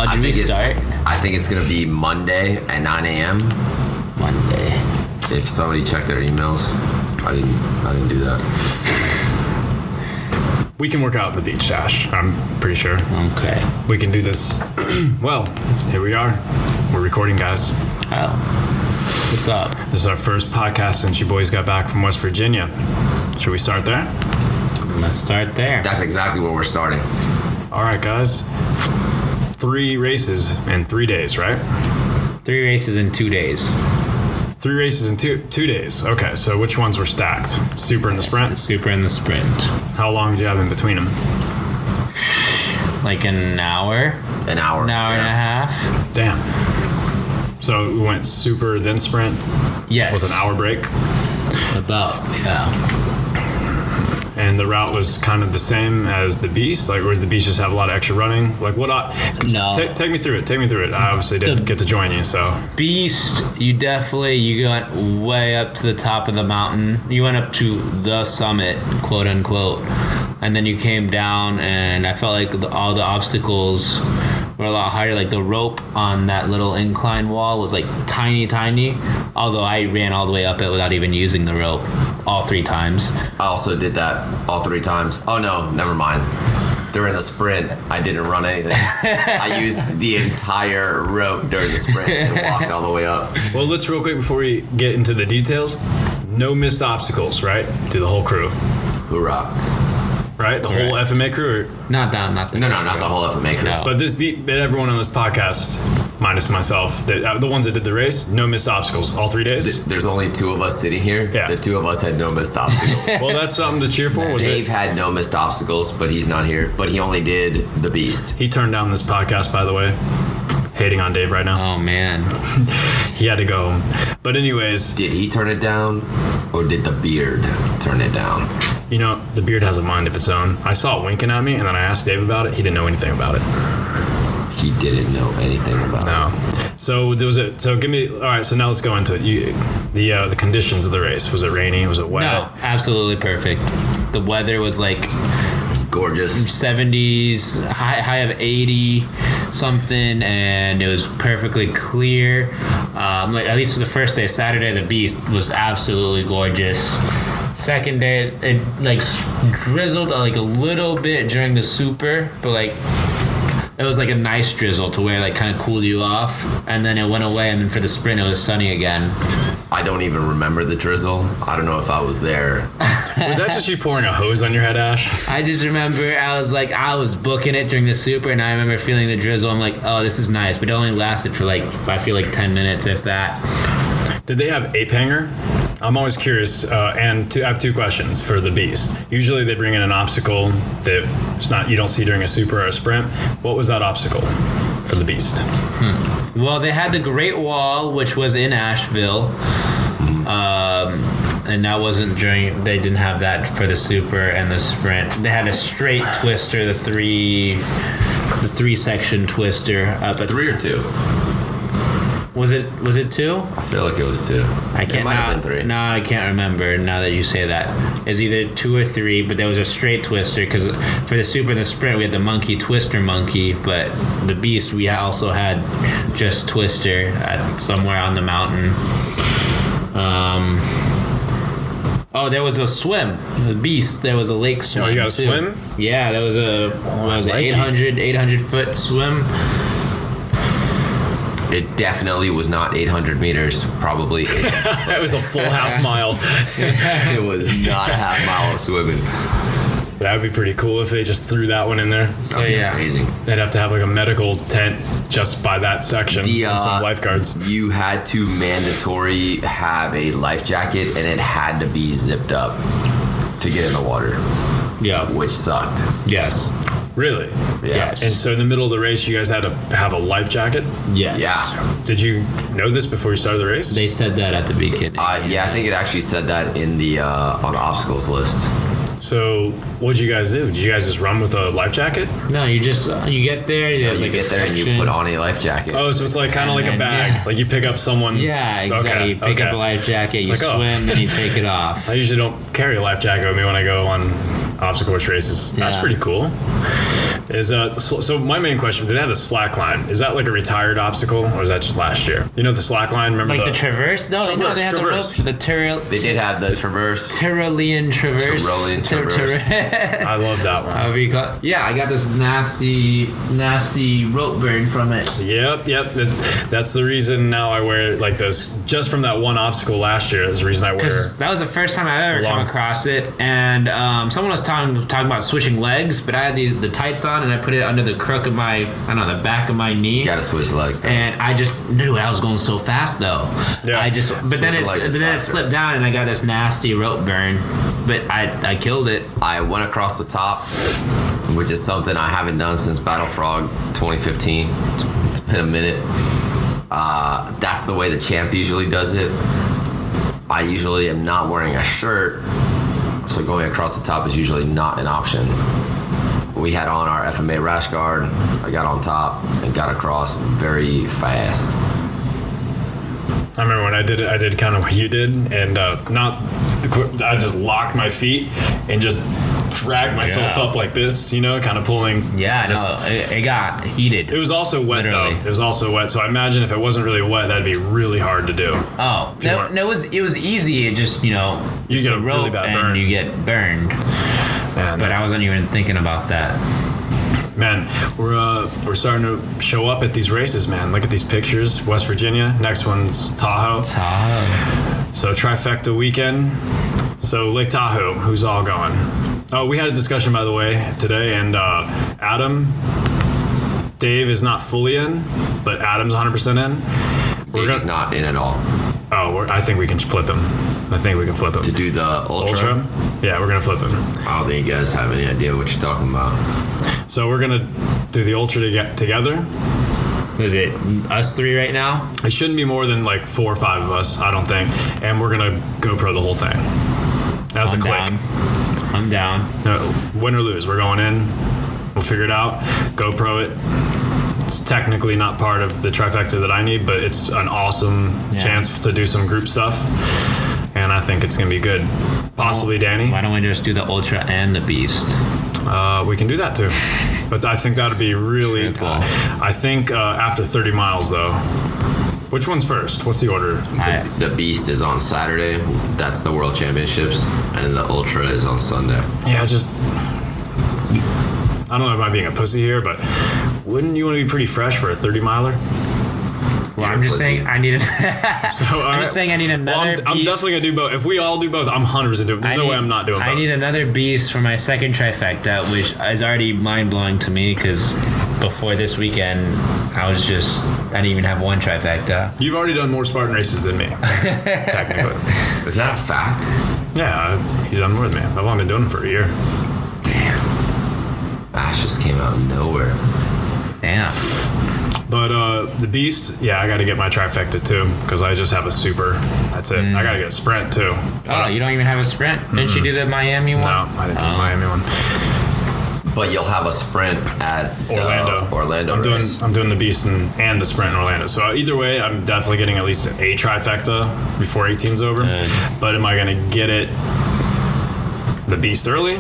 Oh, did we start? I think it's going to be Monday at 9 a.m. Monday. If somebody checked their emails, I didn't do that. We can work out at the beach, Ash. I'm pretty sure. Okay. We can do this. Well, here we are. We're recording, guys. Oh. What's up? This is our first podcast since you boys got back from West Virginia. Should we start there? Let's start there. That's exactly where we're starting. All right, guys. 3 races in 3 days, right? 3 races in 2 days. 3 races in two days. Okay, so which ones were stacked? Super and the sprint? The super and the sprint. How long did you have in between them? Like an hour? An hour. An hour and a half? Damn. So we went super, then sprint? Yes. With an hour break? About, yeah. And the route was kind of the same as the Beast? Like, or did the Beast just have a lot of extra running? Like, what? No. Take me through it. I obviously didn't get to join you, so. Beast, you went way up to the top of the mountain. You went up to the summit, quote unquote. And then you came down, and I felt like all the obstacles were a lot higher. Like the rope on that little incline wall was like tiny. Although I ran all the way up it without even using the rope all 3 times. I also did that all 3 times. Oh no, never mind. During the sprint, I didn't run anything. I used the entire rope during the sprint and walked all the way up. Well, let's real quick before we get into the details. No missed obstacles, right? To the whole crew. Hoorah. Right? The whole FMA crew? Or? Not the No, not the whole FMA crew. No. But everyone on this podcast, minus myself, the ones that did the race, no missed obstacles all 3 days? There's only 2 of us sitting here. Yeah. The 2 of us had no missed obstacles. Well, that's something to cheer for. Was Dave it? had no missed obstacles, but he's not here. But he only did the Beast. He turned down this podcast, by the way. Hating on Dave right now. Oh, man. He had to go home. But anyways. Did he turn it down, or did the beard turn it down? You know, the beard has a mind of its own. I saw it winking at me, and then I asked Dave about it. He didn't know anything about it. He didn't know anything about it. No. So give me. All right. So now let's go into it. The conditions of the race. Was it rainy? Was it wet? No, absolutely perfect. The weather was like Gorgeous. 70s, high of 80 something, and it was perfectly clear. Like at least for the first day, Saturday, the Beast was absolutely gorgeous. Second day, it like drizzled like a little bit during the super, but like it was like a nice drizzle to where like kind of cooled you off, and then it went away, and then for the sprint it was sunny again. I don't even remember the drizzle. I don't know if I was there. Was that just you pouring a hose on your head, Ash? I just remember I was booking it during the super, and I remember feeling the drizzle. I'm like, oh, this is nice, but it only lasted for like, I feel like 10 minutes, if that. Did they have ape hanger? I'm always curious, I have 2 questions for the Beast. Usually they bring in an obstacle that you don't see during a super or a sprint. What was that obstacle for the Beast? Well, they had the Great Wall, which was in Asheville, and that wasn't they didn't have that for the super and the sprint. They had a straight twister, the 3 section twister up at 3 or 2? Was it 2? I feel like it was 2. It might have been 3. No, I can't remember now that you say that. It's either 2 or 3, but there was a straight twister because for the super and the sprint we had the monkey twister monkey, but the Beast we also had just twister at somewhere on the mountain. There was a swim. The Beast, there was a lake swim. Oh, you got a too. swim? Yeah, there was a 800 foot swim. It definitely was not 800 meters. Probably. That was a full half mile. It was not a half mile of swimming. That would be pretty cool if they just threw that one in there. So That'd be yeah, amazing. They'd have to have like a medical tent just by that section and some lifeguards. You had to mandatory have a life jacket, and it had to be zipped up to get in the water. yeah, Which sucked. yes, Really? Yeah. Yes. And so in the middle of the race, you guys had to have a life jacket? yes. Yeah. Did you know this before you started the race? They said that at the beginning. Yeah, I think it actually said that in the on the obstacles list. So what'd you guys do? Did you guys just run with a life jacket? No, you just you get there. There's You like get there and you put on a life jacket. Oh, so it's like kind of like a bag. Yeah. Like you pick up someone's... Yeah, exactly. Okay, You pick up a life jacket, It's you like, oh. swim, then you take it off. I usually don't carry a life jacket with me when I go on obstacle course races. That's Yeah. pretty cool. Is so my main question, do they have the slack line? Is that like a retired obstacle, or is that just last year? You know the slack line, remember Like the Traverse? No, Traverse, they have Traverse. the ropes. They did have the Traverse. Tyrolean Traverse. Tyrolean Traverse. I love that one. However you call it. Yeah, I got this nasty rope burn from it. Yep. That's the reason now I wear like those. Just from that one obstacle last year is the reason I wear. Because that was the first time I ever come across it, and someone was talking about switching legs, but I had the tights on, and I put it under the crook of my, the back of my knee. You gotta switch legs. Though. And I just knew I was going so fast though. Yeah. But then Switching legs it is slipped down, and I got this nasty rope burn. But I killed it. I went across the top, which is something I haven't done since Battle Frog 2015. It's been a minute. That's the way the champ usually does it. I usually am not wearing a shirt, so going across the top is usually not an option. We had on our FMA rash guard. I got on top and got across very fast. I remember when I did kind of what you did, and I just locked my feet and just dragged myself up like this, kind of pulling. Yeah, it got heated. It was also wet Literally. though. It was also wet, so I imagine if it wasn't really wet, that'd be really hard to do. Oh, no, it was easy. It just, You it's get a a rope really bad and burn. you get burned. Man, But I wasn't even thinking about that. Man, we're starting to show up at these races, man. Look at these pictures. West Virginia. Next one's Tahoe. So trifecta weekend. So Lake Tahoe, who's all going? Oh, we had a discussion, by the way, today, and Dave is not fully in, but Adam's 100% in. He's not in at all. Oh, I think we can flip him. To do the Ultra? Yeah, we're going to flip him. I don't think you guys have any idea what you're talking about. So we're going to do the Ultra together. Was it us three right now? It shouldn't be more than like 4 or 5 of us, I don't think. And we're going to GoPro the whole thing. As a click. I'm down. No, win or lose, we're going in. We'll figure it out. GoPro it. It's technically not part of the trifecta that I need, but it's an awesome chance to do some group stuff. And I think it's going to be good. Possibly Danny. Why don't we just do the Ultra and the Beast? We can do that too. But I think that would be really Triple. I think after 30 miles, though. Which one's first? What's the order? The Beast is on Saturday. That's the World Championships. And the Ultra is on Sunday. Yeah, I don't know if I'm being a pussy here, but wouldn't you want to be pretty fresh for a 30 miler? Well, I'm just saying I need I'm just saying I need another I'm Beast. definitely going to do both. If we all do both, I'm 100% doing it. There's no way I'm not doing both. I need another Beast for my second trifecta, which is already mind-blowing to me because before this weekend, I didn't even have one trifecta. You've already done more Spartan races than me, technically. Is that a fact? Yeah, he's done more than me. I've only been doing it for a year. Damn. Ash just came out of nowhere. Damn. But the Beast, I got to get my trifecta too because I just have a super. That's it. I got to get a sprint too. Oh, you don't even have a sprint? Didn't you do the Miami one? No, I didn't do the Miami one. But you'll have a sprint at Orlando race. I'm doing the Beast and the sprint in Orlando. So either way, I'm definitely getting at least a trifecta before 18's over. But am I going to get the Beast early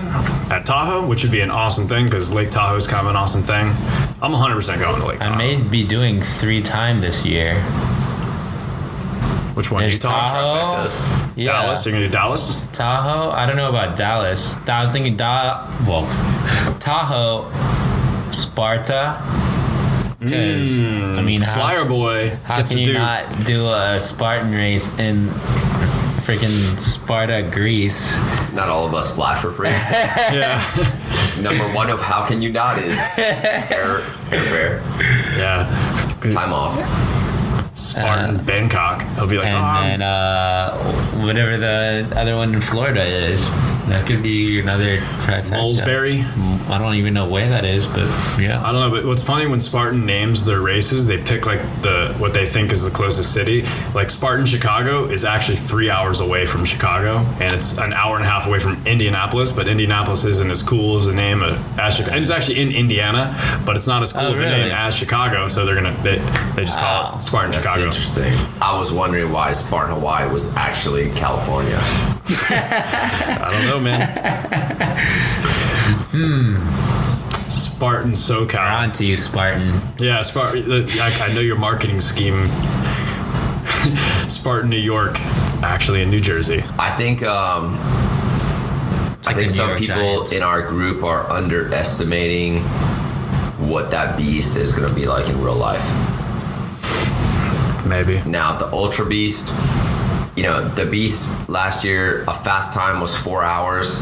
at Tahoe, which would be an awesome thing because Lake Tahoe is kind of an awesome thing. I'm 100% going to Lake Tahoe. I may be doing 3 times this year. Which one? There's Utah? Tahoe. Yeah. Dallas? You're going to do Dallas? Tahoe? I don't know about Dallas. I was thinking Tahoe, Sparta. Because, I mean, Flyer boy. how can you not do a Spartan race in freaking Sparta, Greece? Not all of us fly for free. Yeah. Number one of how can you not is airfare. Yeah. Time off. Spartan Bangkok. He'll be like, And then whatever the other one in Florida is. That could be another trifecta. Molesbury. I don't even know where that is, but yeah. I don't know, but what's funny when Spartan names their races, they pick like what they think is the closest city. Like Spartan Chicago is actually 3 hours away from Chicago, and it's an hour and a half away from Indianapolis. But Indianapolis isn't as cool as the name as Chicago. And it's actually in Indiana, but it's not as cool of a name as Chicago. So they just call it Spartan That's Chicago. interesting. I was wondering why Spartan Hawaii was actually in California. I don't know, man. Spartan SoCal. On to you, Spartan. Yeah, Spartan. I know your marketing scheme. Spartan, New York. It's actually in New Jersey. I think the some New York people Giants. in our group are underestimating what that beast is going to be like in real life. Maybe. Now, the Ultra Beast, the Beast last year, a fast time was 4 hours.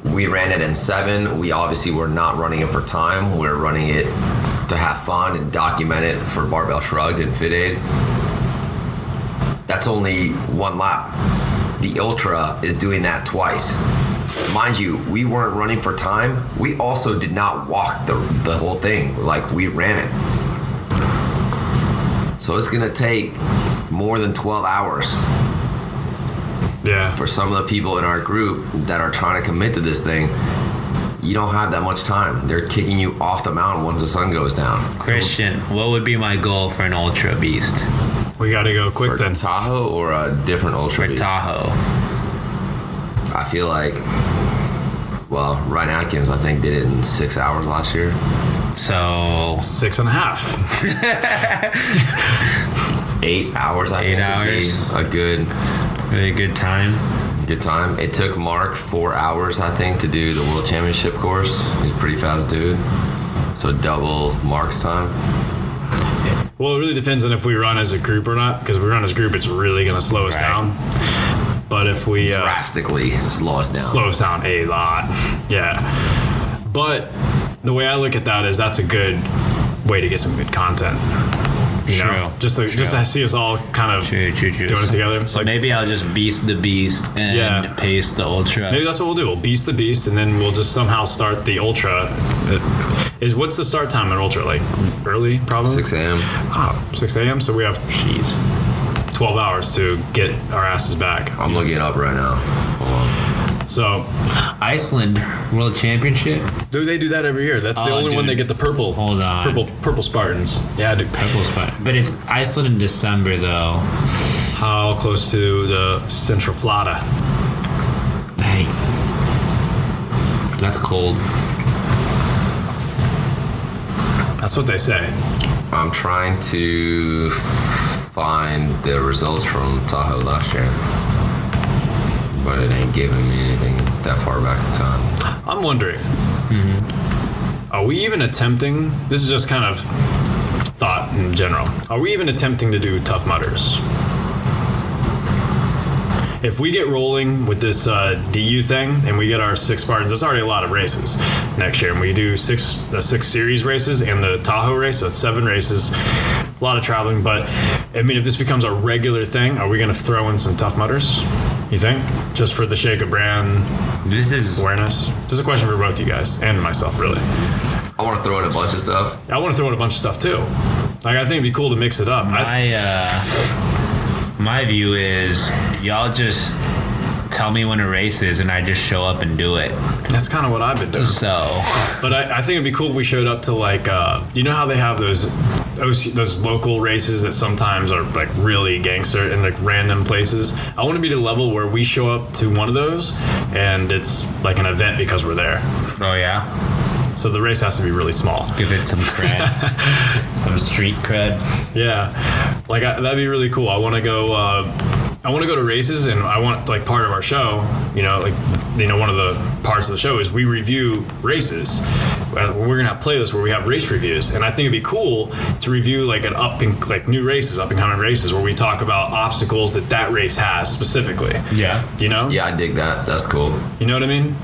We ran it in 7. We obviously were not running it for time. We're running it to have fun and document it for Barbell Shrugged and Fit Aid. That's only 1 lap. The Ultra is doing that twice. Mind you, we weren't running for time. We also did not walk the whole thing. Like, we ran it. So it's going to take more than 12 hours. Yeah. For some of the people in our group that are trying to commit to this thing, you don't have that much time. They're kicking you off the mountain once the sun goes down. Christian, what would be my goal for an Ultra Beast? We got to go quick For then. Tahoe or a different Ultra For Beast? Tahoe. I feel like, Ryan Atkins, I think, did it in 6 hours last year. So 6.5. 8 hours, I think, 8 would be a really good time. good time. It took Mark 4 hours, I think, to do the World Championship course. He's a pretty fast dude. So double Mark's time. Well, it really depends on if we run as a group or not. Because if we run as a group, it's really going to slow us Right. down. But if we Drastically slow us down. slow us down a lot, yeah. But the way I look at that is that's a good way to get some good content. You know, just to see us all kind of True. doing it together. So maybe I'll just beast the beast and pace the Ultra. Maybe that's what we'll do. We'll beast the beast, and then we'll just somehow start the Ultra. What's the start time at Ultra? Like early, probably 6 a.m. 6 a.m. So we have 12 hours to get our asses back. I'm looking it up right now. Hold on. So Iceland World Championship. do they do that every year? That's the Oh, only one dude. they get the purple. Hold on. purple Spartans. Yeah, dude. Purple spot. But it's Iceland in December though. How close to the Central Flata? Hey, that's cold. That's what they say. I'm trying to find the results from Tahoe last year, but it ain't giving me anything that far back in time. I'm wondering, are we even attempting? This is just kind of thought in general. Are we even attempting to do Tough Mudders? If we get rolling with this DU thing and we get our 6 Spartans, that's already a lot of races next year. And we do 6 series races and the Tahoe race, so it's 7 races. A lot of traveling, but I mean, if this becomes a regular thing, are we going to throw in some Tough Mudders? You think? Just for the Shake a Brand This is awareness? This is a question for both you guys and myself, really. I want to throw in a bunch of stuff. I want to throw in a bunch of stuff too. Like, I think it'd be cool to mix it up. my view is y'all just tell me when a race is and I just show up and do it. That's kind of what I've been doing. So But I think it'd be cool if we showed up to like, you know how they have those local races that sometimes are like really gangster in like random places. I want to be to the level where we show up to one of those and it's like an event because we're there. oh yeah. So the race has to be really small. Give it some cred. Some street cred. Yeah, like that'd be really cool. I want to go. I want to go to races, and I want like part of our show. One of the parts of the show is we review races. We're gonna have playlists where we have race reviews, and I think it'd be cool to review like new races, up and coming races, where we talk about obstacles that race has specifically. Yeah. You know? Yeah, I dig that. That's cool. You know what I mean?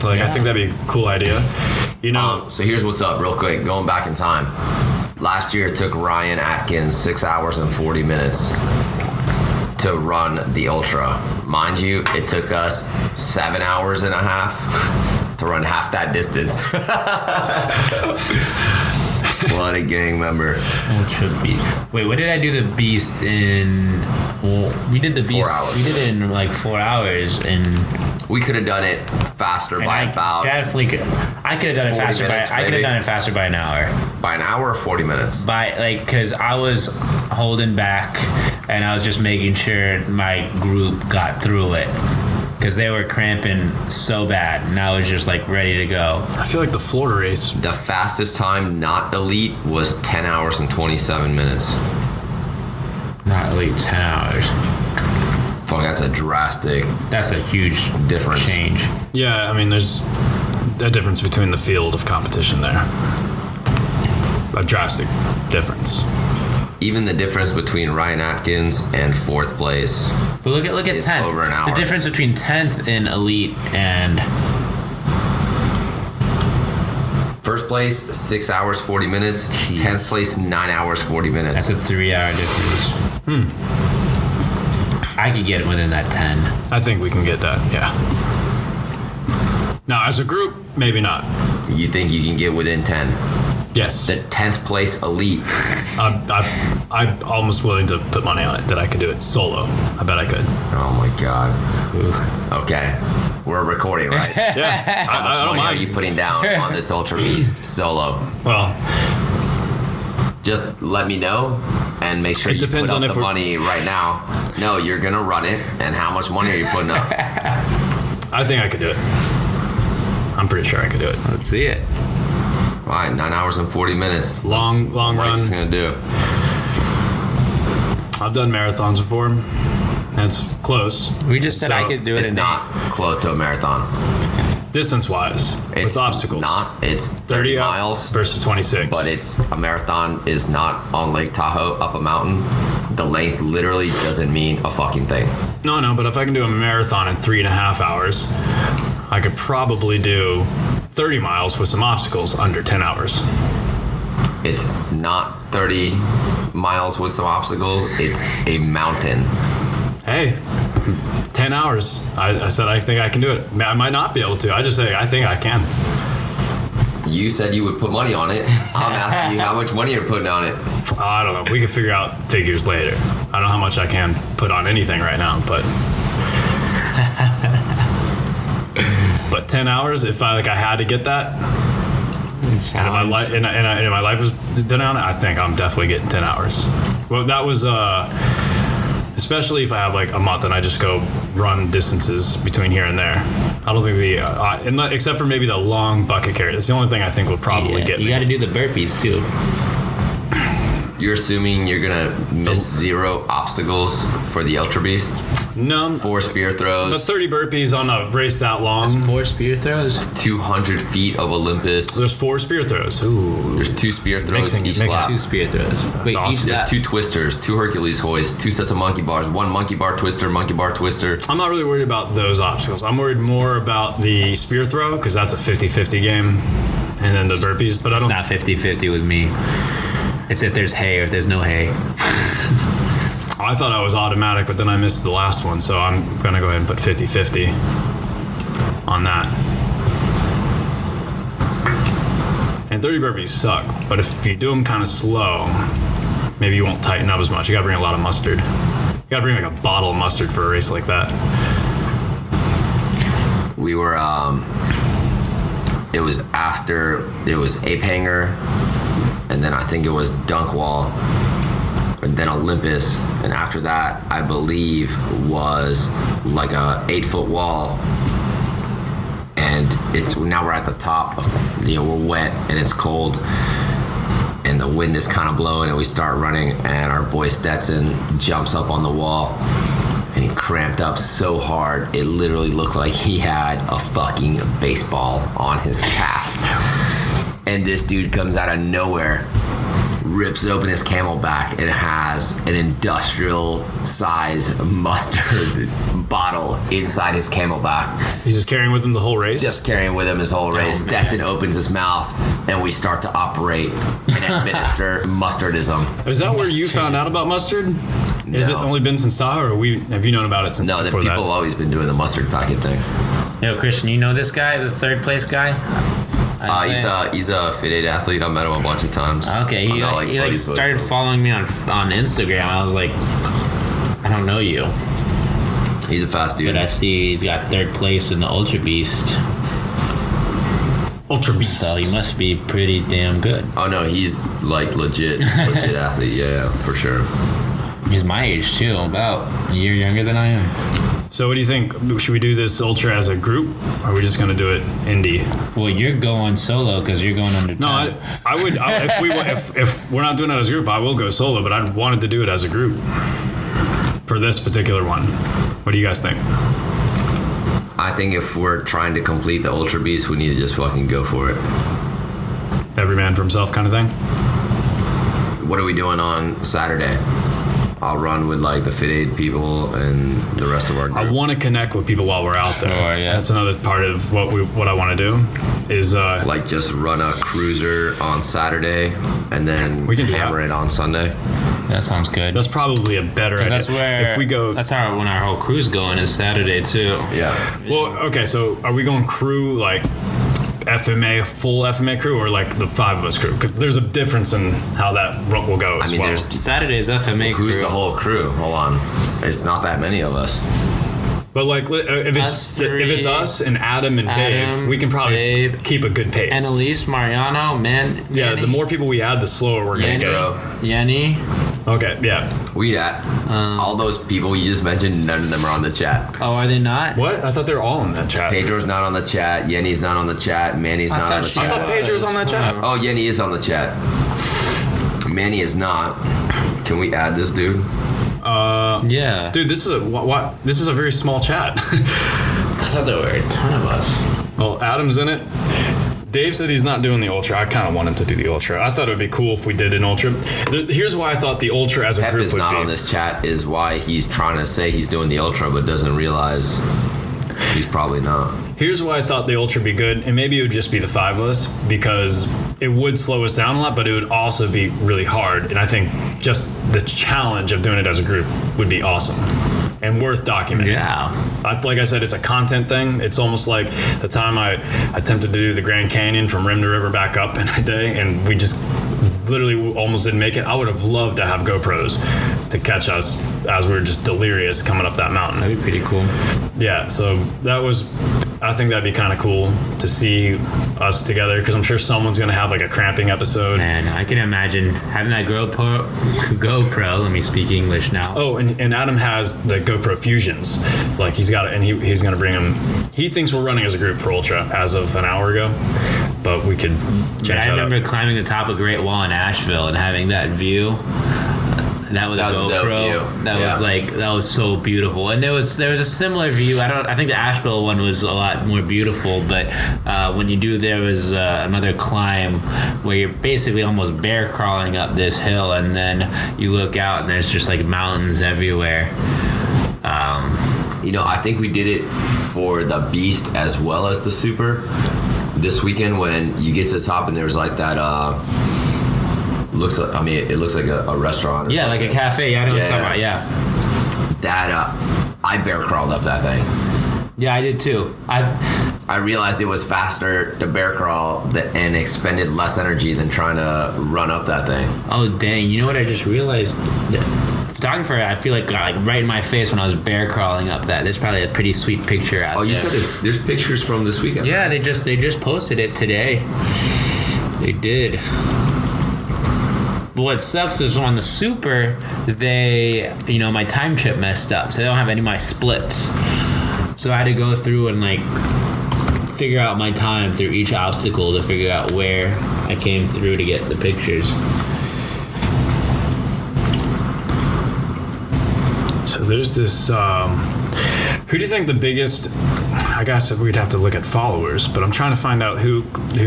Like I think that'd be a cool idea. You know? So here's what's up, real quick. Going back in time. Last year, it took Ryan Atkins 6 hours and 40 minutes to run the Ultra. Mind you, it took us 7 hours and a half to run half that distance. What a gang member. Ultra Beast. Wait, what did I do the Beast in? Well, we did the Beast. 4 hours. We did it in like 4 hours, and We could have done it faster by about definitely could. I could have done it 40 faster. minutes, I could have maybe. done it faster by an hour. by an hour or 40 minutes. Because I was holding back, and I was just making sure my group got through it. Because they were cramping so bad, and I was just like ready to go. I feel like the Florida race. The fastest time not elite was 10 hours and 27 minutes. Not at least 10 hours. Fuck, that's a drastic That's a huge difference. change. Yeah, I mean, there's a difference between the field of competition there. A drastic difference. Even the difference between Ryan Atkins and fourth place. But look at It's 10th. over an hour. The difference between 10th in elite and First place, 6 hours, 40 minutes. Jeez. 10th place, 9 hours, 40 minutes. that's a 3-hour difference. I could get within that 10. I think we can get that, yeah. Now, as a group, maybe not. You think you can get within 10? Yes. The 10th place elite. I'm almost willing to put money on it that I could do it solo. I bet I could. Oh my God. Okay. We're recording, right? Yeah. How much I don't money are mind. you putting down on this Ultra Beast solo? Well, Just let me know and make sure It you depends put on up if the we're- money right now. No, you're going to run it. And how much money are you putting up? I think I could do it. I'm pretty sure I could do it. Let's see it. All right, 9 hours and 40 minutes. Long What Mike's run. going to do. I've done marathons before. It's close. We just said I So, could do it It's in not close to a marathon. Distance-wise, It's with obstacles. It's 30 up miles. versus 26. But it's a marathon is not on Lake Tahoe up a mountain. The length literally doesn't mean a fucking thing. No, but if I can do a marathon in 3.5 hours, I could probably do 30 miles with some obstacles under 10 hours. It's not 30 miles with some obstacles. It's a mountain. Hey, 10 hours. I said I think I can do it. I might not be able to. I just say I think I can. You said you would put money on it. I'm asking you how much money you're putting on it. I don't know. We can figure out figures later. I don't know how much I can put on anything right now, but 10 hours. If I had to get that, and my life and my life has been on it, I think I'm definitely getting 10 hours. Well, that was especially if I have like a month and I just go run distances between here and there. I don't think except for maybe the long bucket carry. That's the only thing I think will probably get You me. got to do the burpees too. You're assuming you're gonna miss 0 obstacles for the Ultra Beast. No, 4 spear but throws, 30 burpees on a race that long. 4 spear throws. 200 feet of Olympus. There's 4 spear throws. Ooh. There's 2 spear throws Mixing- each mixing lap. 2 spear throws. Wait, awesome. each There's lap. 2 twisters, 2 Hercules hoists, 2 sets of monkey bars, 1 monkey bar twister, monkey bar twister. I'm not really worried about those obstacles. I'm worried more about the spear throw because that's a 50-50 game, and then the burpees. But I It's don't. not 50-50 with me. It's if there's hay or if there's no hay. I thought I was automatic, but then I missed the last one, so I'm gonna go ahead and put 50-50 on that. And 30 burpees suck, but if you do them kind of slow, maybe you won't tighten up as much. You gotta bring a lot of mustard. You gotta bring like a bottle of mustard for a race like that. We were, it was Ape Hanger, and then I think it was Dunk Wall, and then Olympus, and after that, I believe was like a 8-foot wall, and now we're at the top. We're wet and it's cold, and the wind is kind of blowing, and we start running, and our boy Stetson jumps up on the wall. And he cramped up so hard, it literally looked like he had a fucking baseball on his calf. And this dude comes out of nowhere, rips open his Camelback, and has an industrial size mustard bottle inside his Camelback. He's just carrying with him the whole race. Just carrying with him his whole race. man. Stetson opens his mouth, and we start to operate and administer mustardism. Is that where you found out about mustard? Has it No. only been since Tahoe, or have you known about it since No, the before people have that? always been doing the mustard packet thing. Yo, Christian, you know this guy, the 3rd place guy? He's a Fit 8 athlete. I met him a bunch of times. Okay, he I'm not, like buddies with started him. following me on Instagram. I was like, I don't know you, He's a fast dude. but I see he's got third place in the Ultra Beast, Ultra Beast. so he must be pretty damn good. Oh no, he's like legit athlete. Yeah, for sure. He's my age too, about a year younger than I am. So what do you think? Should we do this ultra as a group, or are we just gonna do it indie? Well, you're going solo because you're going under 10. No, I would. If we're not doing it as a group, I will go solo. But I wanted to do it as a group for this particular one. What do you guys think? I think if we're trying to complete the Ultra Beast, we need to just fucking go for it. Every man for himself, kind of thing. What are we doing on Saturday? I'll run with like the Fit 8 people and the rest of our group. I want to connect with people while we're out there. Sure, yeah. That's another part of what I want to do. Is like just run a cruiser on Saturday and then We can do hammer that. it on Sunday. That sounds good. that's probably a better idea. That's where if we go. That's how when our whole crew's going is Saturday too. Yeah. Well, okay. So are we going crew like FMA, full FMA crew, or like the 5 of us crew? 'Cause there's a difference in how that will go as I mean, well. there's Saturday's FMA who's crew. the whole crew? Hold on. It's not that many of us. But like, if Us it's three, us and Adam and Dave, Adam, we can probably Dave, keep a good pace. And Elise, Mariano, man. Yeah, the more people we add, the slower we're gonna Pedro. get. Yenny. Okay, yeah. We at all those people you just mentioned, none of them are on the chat. Oh, are they not? What? I thought they were all in that chat. Pedro's not on the chat. Yenny's not on the chat. Manny's I not thought on the she I chat. thought Pedro was on that chat. Oh, Yenny is on the chat. Manny is not. Can we add this dude? Yeah. Dude, this is this is a very small chat. I thought there were a ton of us. Well, Adam's in it. Dave said he's not doing the ultra. I kind of want him to do the ultra. I thought it would be cool if we did an ultra. Here's why I thought the ultra as a Pep group is would not be. on this chat is why he's trying to say he's doing the ultra but doesn't realize he's probably not. Here's why I thought the ultra would be good, and maybe it would just be the 5 of us because it would slow us down a lot, but it would also be really hard. And I think just the challenge of doing it as a group would be awesome and worth documenting. Yeah. Like I said, it's a content thing. It's almost like the time I attempted to do the Grand Canyon from rim to river back up in a day, and we just literally almost didn't make it. I would have loved to have GoPros to catch us as we were just delirious coming up that mountain. That'd be pretty cool. Yeah, so I think that'd be kind of cool to see us together because I'm sure someone's going to have like a cramping episode. Man, I can imagine having that GoPro. Let me speak English now. Oh, and Adam has the GoPro Fusions. Like he's got it, and he's going to bring them. He thinks we're running as a group for Ultra as of an hour ago, but we could But change I that remember up. climbing the top of Great Wall in Asheville and having that view. That was a was a dope GoPro. view. That was so beautiful, and there was a similar view. I think the Asheville one was a lot more beautiful, but when you do, there was another climb where you're basically almost bear crawling up this hill, and then you look out and there's just like mountains everywhere. I think we did it for the Beast as well as the Super this weekend when you get to the top and there's like that it looks like a restaurant or Yeah, something. like a cafe. I know what you're talking Yeah. about. Yeah, That I bear crawled up that thing. yeah, I did too. I realized it was faster to bear crawl and expended less energy than trying to run up that thing. Oh dang! You know what I just realized? The photographer, I feel like got like right in my face when I was bear crawling up that. There's probably a pretty sweet picture out Oh, you there. said there's pictures from this weekend. Yeah, they just posted it today. They did. But what sucks is on the Super, my time chip messed up, so they don't have any of my splits. So I had to go through and like figure out my time through each obstacle to figure out where I came through to get the pictures. So there's this. Who do you think the biggest? I guess we'd have to look at followers, but I'm trying to find out who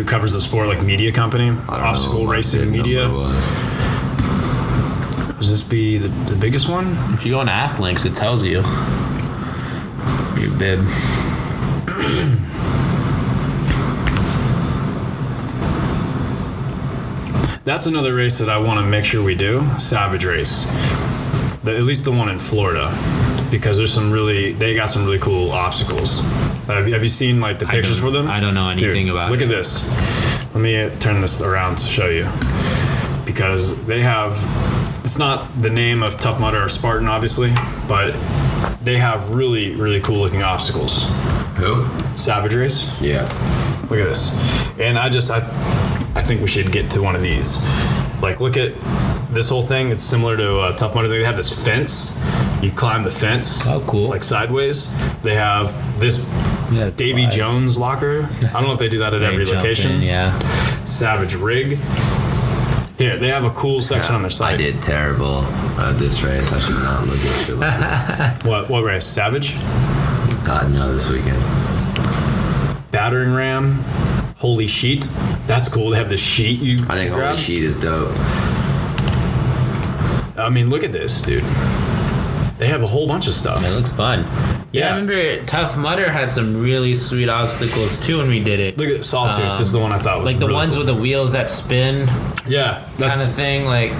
covers the sport, like media company, I don't know obstacle what my racing bid media. number was. Would this be the biggest one? If you go on Athlinks, it tells you your bib. That's another race that I want to make sure we do. Savage Race. At least the one in Florida, because they got some really cool obstacles. Have you seen like the pictures for them? I don't know anything about Look it. at this. Let me turn this around to show you. Because they have, it's not the name of Tough Mudder or Spartan, obviously, but they have really, really cool looking obstacles. Who? Savage Race. Yeah. Look at this. And I think we should get to one of these. Like, look at this whole thing. It's similar to Tough Mudder. They have this fence. You climb the fence. Oh, cool. Like sideways. They have this it's Davy fine. Jones locker. I don't know if they do that at every Jump location. in, yeah. Savage Rig. Here, they have a cool section on their site. I did terrible at this race. I should not look at it like this. What race? Savage? God, no, this weekend. Battering Ram. Holy Sheet. That's cool. They have the sheet you I think grab. Holy Sheet is dope. I mean, look at this, dude. They have a whole bunch of stuff. It looks fun. Yeah, Yeah. I remember Tough Mudder had some really sweet obstacles too when we did it. Look at Sawtooth. This is the one I thought was like the really ones cool. with the wheels that spin Yeah, kind that's of thing. Like,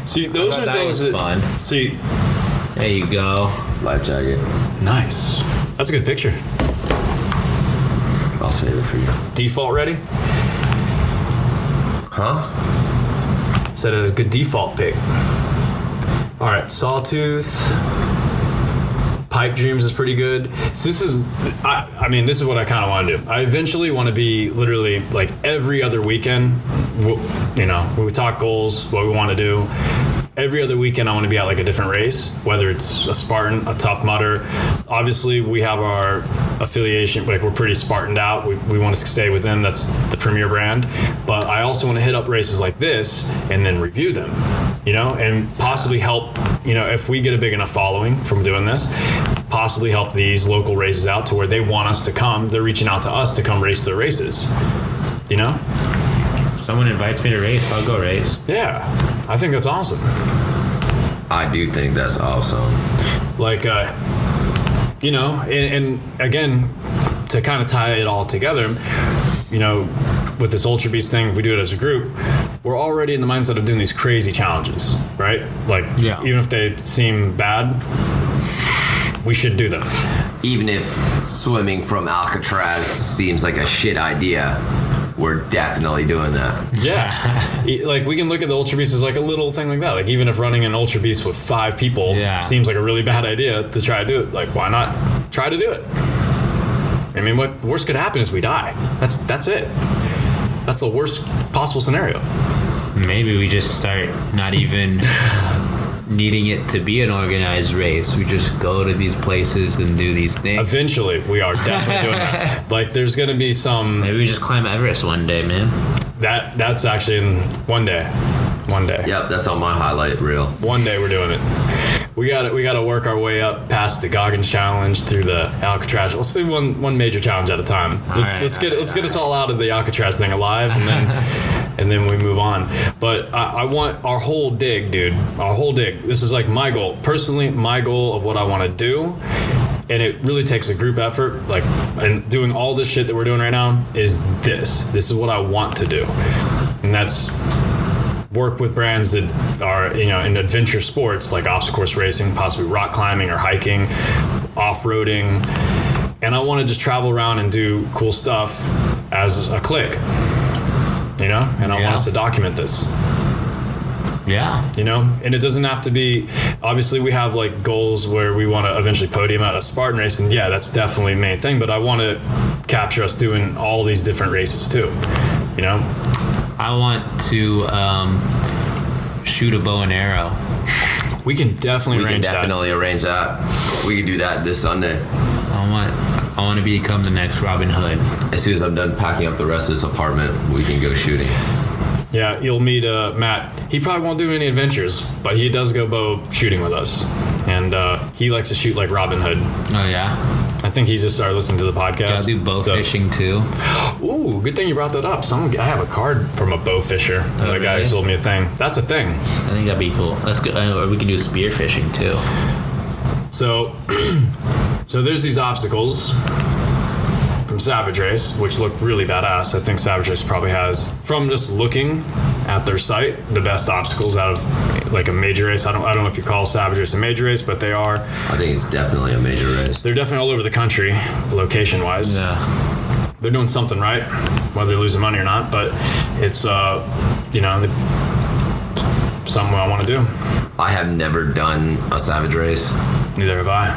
see, those I are thought that things was that fun. see. There you go. Life jacket. Nice. That's a good picture. I'll save it for you. Default ready? Huh? Said it as a good default pick. All right, Sawtooth. Pipe Dreams is pretty good. So this is, I mean, this is what I kind of want to do. I eventually want to be literally like every other weekend. You know, when we talk goals, what we want to do. Every other weekend, I want to be at like a different race, whether it's a Spartan, a Tough Mudder. Obviously, we have our affiliation, like we're pretty Spartaned out. We want to stay with them. That's the premier brand. But I also want to hit up races like this and then review them, you know, and possibly help, you know, if we get a big enough following from doing this, possibly help these local races out to where they want us to come. They're reaching out to us to come race their races, you know? Someone invites me to race, I'll go race. Yeah, I think that's awesome. I do think that's awesome. Like, you know, and again, to kind of tie it all together, you know, with this Ultra Beast thing, if we do it as a group, we're already in the mindset of doing these crazy challenges, right? Like, Yeah. even if they seem bad, we should do them. Even if swimming from Alcatraz seems like a shit idea, we're definitely doing that. Yeah. Like, we can look at the Ultra Beast as like a little thing like that. Like, even if running an Ultra Beast with 5 people Yeah. seems like a really bad idea to try to do it, like, why not try to do it? I mean, what worst could happen is we die. That's it. That's the worst possible scenario. Maybe we just start not even needing it to be an organized race. We just go to these places and do these things. Eventually, we are definitely doing that. Like, there's going to be some Maybe we just climb Everest one day, man. that's actually in one day. One day. Yep, that's on my highlight reel. One day we're doing it. We got to work our way up past the Goggins challenge through the Alcatraz. Let's do one major challenge at a time. Let's get us all out of the Alcatraz thing alive, and then we move on. But I want our whole dig, dude. Our whole dig. This is like my goal. Personally, my goal of what I want to do. And it really takes a group effort. Like, and doing all this shit that we're doing right now is this. This is what I want to do. And that's work with brands that are, you know, in adventure sports like obstacle course racing, possibly rock climbing or hiking, off-roading. And I want to just travel around and do cool stuff as a clique, you know? And I Yeah. want us to document this. Yeah. You know, and it doesn't have to be, obviously we have like goals where we want to eventually podium at a Spartan race, and yeah, that's definitely the main thing, but I want to capture us doing all these different races too, you know? I want to shoot a bow and arrow. We can definitely We can arrange definitely arrange that. We can do that this Sunday. I want to become the next Robin Hood. As soon as I'm done packing up the rest of this apartment, we can go shooting. that. Yeah, you'll meet Matt. He probably won't do any adventures, but he does go bow shooting with us. And he likes to shoot like Robin Hood. Oh yeah. I think he just started listening to the podcast. I'll do bow So- fishing too. Ooh, good thing you brought that up. I have a card from a bow fisher. Oh, The guy who really? sold me a thing. That's a thing. I think that'd be cool. Let's go. Or we can do spear fishing too. So, so there's these obstacles. from Savage Race, which looked really badass. I think Savage Race probably has, from just looking at their site, the best obstacles out of like a major race. I don't know if you call Savage Race a major race, but they are. I think it's definitely a major race. They're definitely all over the country, location-wise. Yeah. They're doing something right, whether they're losing money or not. But it's, something I want to do. I have never done a Savage Race. Neither have I.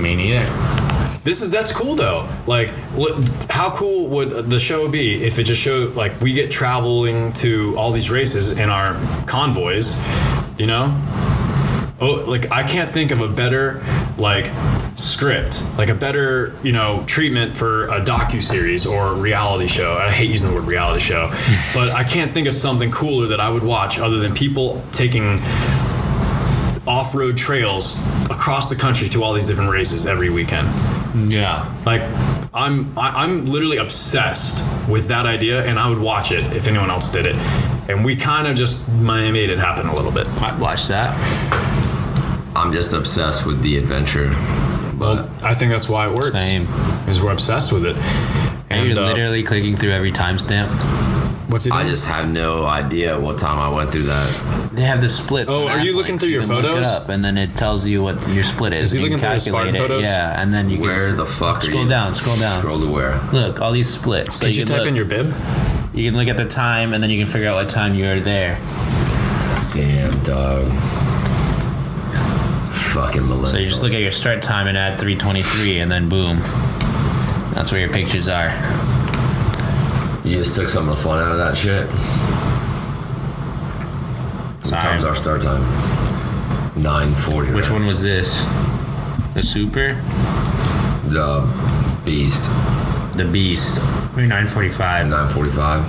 Me neither. That's cool though. Like, how cool would the show be if it just showed like we get traveling to all these races in our convoys, you know? Oh, like I can't think of a better like script, like a better, treatment for a docu-series or reality show. I hate using the word reality show, but I can't think of something cooler that I would watch other than people taking off-road trails across the country to all these different races every weekend. Yeah. Like I'm literally obsessed with that idea, and I would watch it if anyone else did it. And we kind of just made it happen a little bit. I'd watch that. I'm just obsessed with the adventure. Well, I think that's why it works. Same. Because we're obsessed with it. And you're literally clicking through every timestamp. What's he doing? I just have no idea what time I went through that. They have the splits. Oh, on are you Netflix. looking through your can look photos? it up, and then it tells you what your split is. Is he You looking can through his Spartan calculate it. photos? Yeah, and then you Where can the fuck are scroll you? down. Scroll Scroll to where? Look, all these splits. So Could you can type look, in your bib? You can look at the time, and then you can figure out what time you were there. Damn, dog. Fucking millennials. So you just look at your start time and add 3:23, and then boom, that's where your pictures are. You just took some of the fun out of that shit. What time's our start time? 9:40. Which right? one was this? The Super? The Beast. The Beast. We're 9:45. 9:45.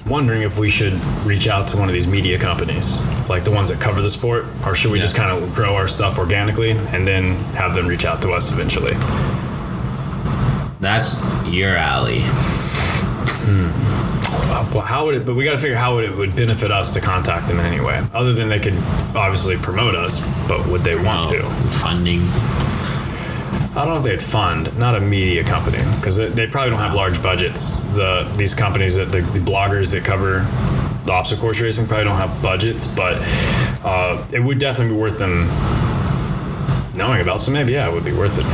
Wondering if we should reach out to one of these media companies, like the ones that cover the sport, or should we just kind of grow our stuff organically and then have them reach out to us eventually? That's your alley. Well, how would it? But we got to figure how it would benefit us to contact them in any way, other than they could obviously promote us. But would they want to? Funding. I don't know if they'd fund, not a media company, because they probably don't have large budgets. These companies that the bloggers that cover the obstacle course racing probably don't have budgets, but it would definitely be worth them knowing about. So maybe it would be worth it.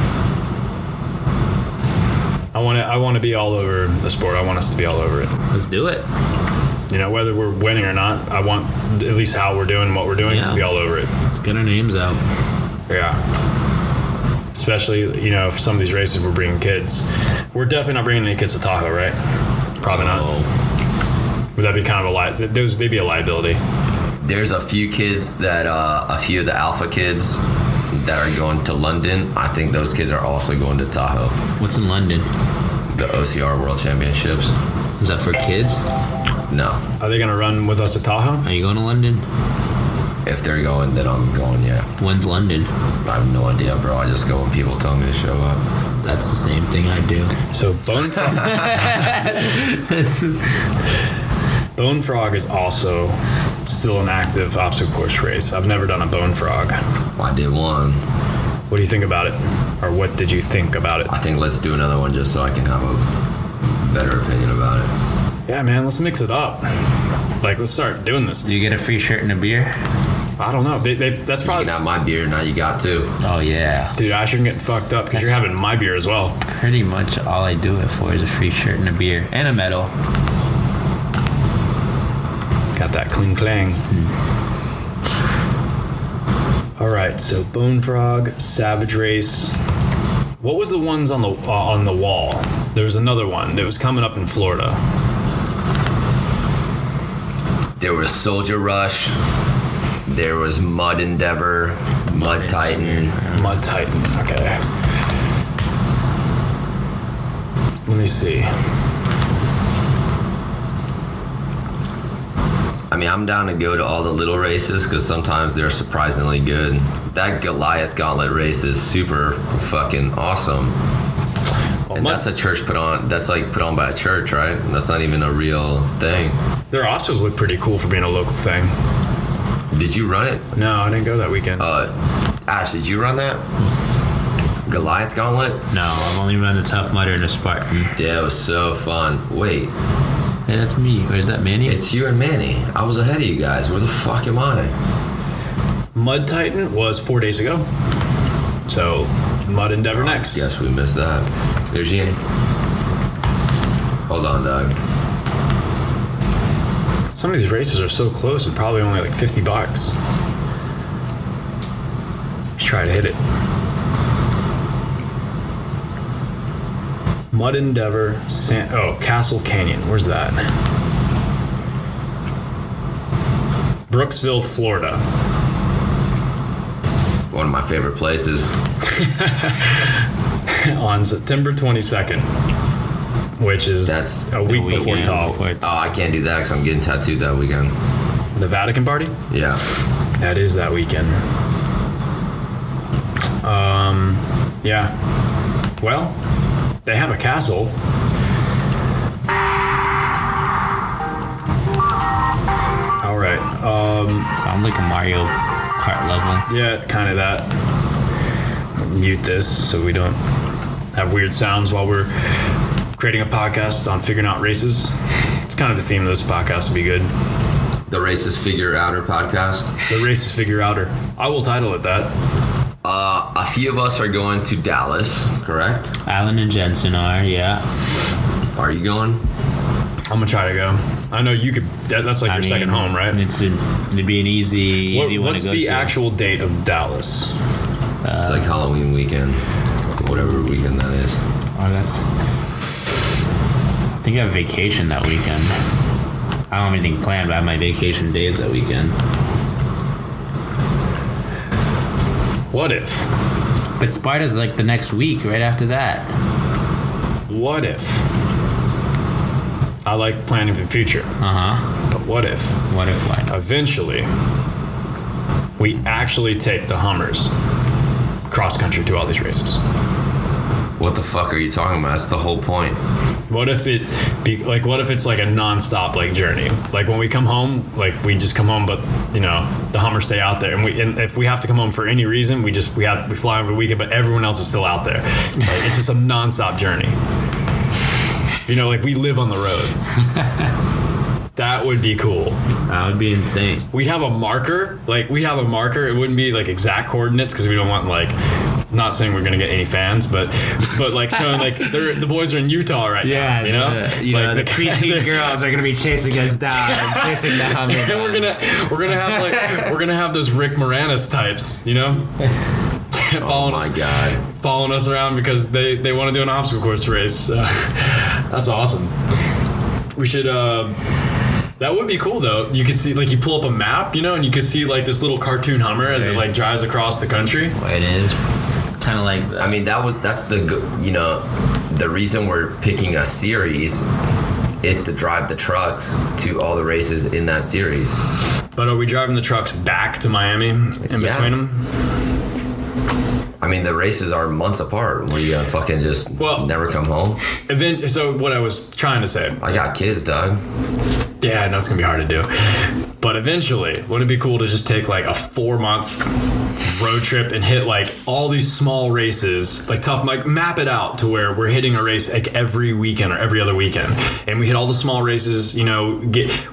I want to be all over the sport. I want us to be all over it. Let's do it. Whether we're winning or not, I want at least how we're doing, what we're doing, to be all over it. Let's get our names out. Yeah. Especially, if some of these races we're bringing kids. We're definitely not bringing any kids to Tahoe, right? Probably not. Would that be kind of they'd be a liability? There's a few kids that, a few of the alpha kids that are going to London. I think those kids are also going to Tahoe. What's in London? The OCR World Championships. Is that for kids? No. Are they going to run with us at Tahoe? Are you going to London? If they're going, then I'm going, yeah. When's London? I have no idea, bro. I just go when people tell me to show up. That's the same thing I do. So Bone Frog is also still an active obstacle course race. I've never done a Bone Frog. I did one. What do you think about it? Or what did you think about it? I think let's do another one just so I can have a better opinion about it. Yeah, man, let's mix it up. Let's start doing this. Do you get a free shirt and a beer? I don't know. That's You probably... can have my beer, now you got two. Oh, yeah. Dude, Asher can get fucked up because you're having my beer as well. Pretty much all I do it for is a free shirt and a beer. And a medal. Got that cling clang. All right, so Bone Frog, Savage Race. What was the ones on the wall? There was another one that was coming up in Florida. There was Soldier Rush. There was Mud Endeavor. Mud Titan. Mud Titan, okay. Let me see. I mean, I'm down to go to all the little races because sometimes they're surprisingly good. That Goliath Gauntlet race is super fucking awesome. And that's a church put on. That's put on by a church, right? That's not even a real thing. Their obstacles look pretty cool for being a local thing. Did you run it? No, I didn't go that weekend. Ash, did you run that? Goliath Gauntlet? No, I've only run the Tough Mudder and the Spartan. Yeah, it was so fun. Wait, Hey, that's me. Or is that Manny? it's you and Manny. I was ahead of you guys. Where the fuck am I? Mud Titan was 4 days ago. So, Mud Endeavor next. Guess we missed that. There's Ian. Hold on, Doug. Some of these races are so close, it's probably only like $50. Let's try to hit it. Mud Endeavor, Castle Canyon. Where's that? Brooksville, Florida. One of my favorite places. On September 22nd, which is That's a week before Weekend Top. before- Oh, I can't do that because I'm getting tattooed that weekend. The Vatican party? Yeah. That is that weekend. Yeah. Well, they have a castle. All right. Sounds like a Mario Kart level. Yeah, kind of that. Mute this so we don't have weird sounds while we're creating a podcast on figuring out races. It's kind of the theme of this podcast would be good. The Racist Figure Outer podcast. The Races Figure Outer. I will title it that. A few of us are going to Dallas, correct? Alan and Jensen are, yeah. Are you going? I'm gonna try to go. I know you could. That's like your second home, right? It'd be an easy one to go What's the to. actual date of Dallas? It's like Halloween weekend, whatever weekend that is. Oh, that's. I think I have vacation that weekend. I don't have anything planned, but I have my vacation days that weekend. What if? But Sparta's like the next week, right after that. What if? I like planning for the future, but what if? What if what? Eventually, we actually take the Hummers cross country to all these races? What the fuck are you talking about? That's the whole point. What if it be like? What if it's like a non-stop like journey? Like when we come home, like we just come home, but you know the Hummers stay out there, and if we have to come home for any reason, we fly over the weekend, but everyone else is still out there. Like, it's just a non-stop journey. You know, like we live on the road. That would be cool. That would be insane. We'd have a marker. Like we'd have a marker. It wouldn't be like exact coordinates because we don't want like. Not saying we're gonna get any fans, but like showing like the boys are in Utah right now. You know, the preteen girls are gonna be chasing us down, and chasing the Hummer. And we're gonna have those Rick Moranis types, you know, following us around because they want to do an obstacle course race. That's awesome. We should. That would be cool though. You could see like you pull up a map, you know, and you could see like this little cartoon Hummer as it like drives across the country. It is kind of like that. I mean, that's the reason we're picking a series is to drive the trucks to all the races in that series. But are we driving the trucks back to Miami in between them? I mean, the races are months apart. Where you gonna fucking just never come home? And then, so what I was trying to say. I got kids, Doug. Yeah, no, it's gonna be hard to do. But eventually, wouldn't it be cool to just take like a 4-month road trip and hit like all these small races, like map it out to where we're hitting a race like every weekend or every other weekend, and we hit all the small races. You know,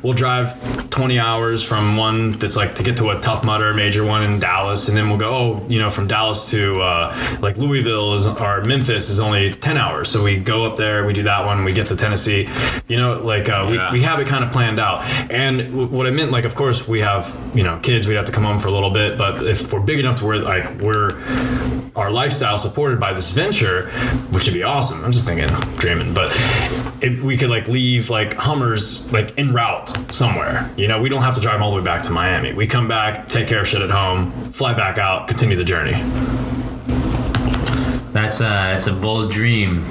we'll drive 20 hours from one that's like to get to a Tough Mudder major one in Dallas, and then we'll go, from Dallas to like Louisville or Memphis is only 10 hours. So we go up there, we do that one, we get to Tennessee. We have it kind of planned out. And what I meant, like, of course we have kids, we'd have to come home for a little bit, but if we're big enough to where like our lifestyle supported by this venture, which would be awesome. I'm just thinking, dreaming, but we could like leave like Hummers like en route somewhere. We don't have to drive all the way back to Miami. We come back, take care of shit at home, fly back out, continue the journey. That's a bold dream.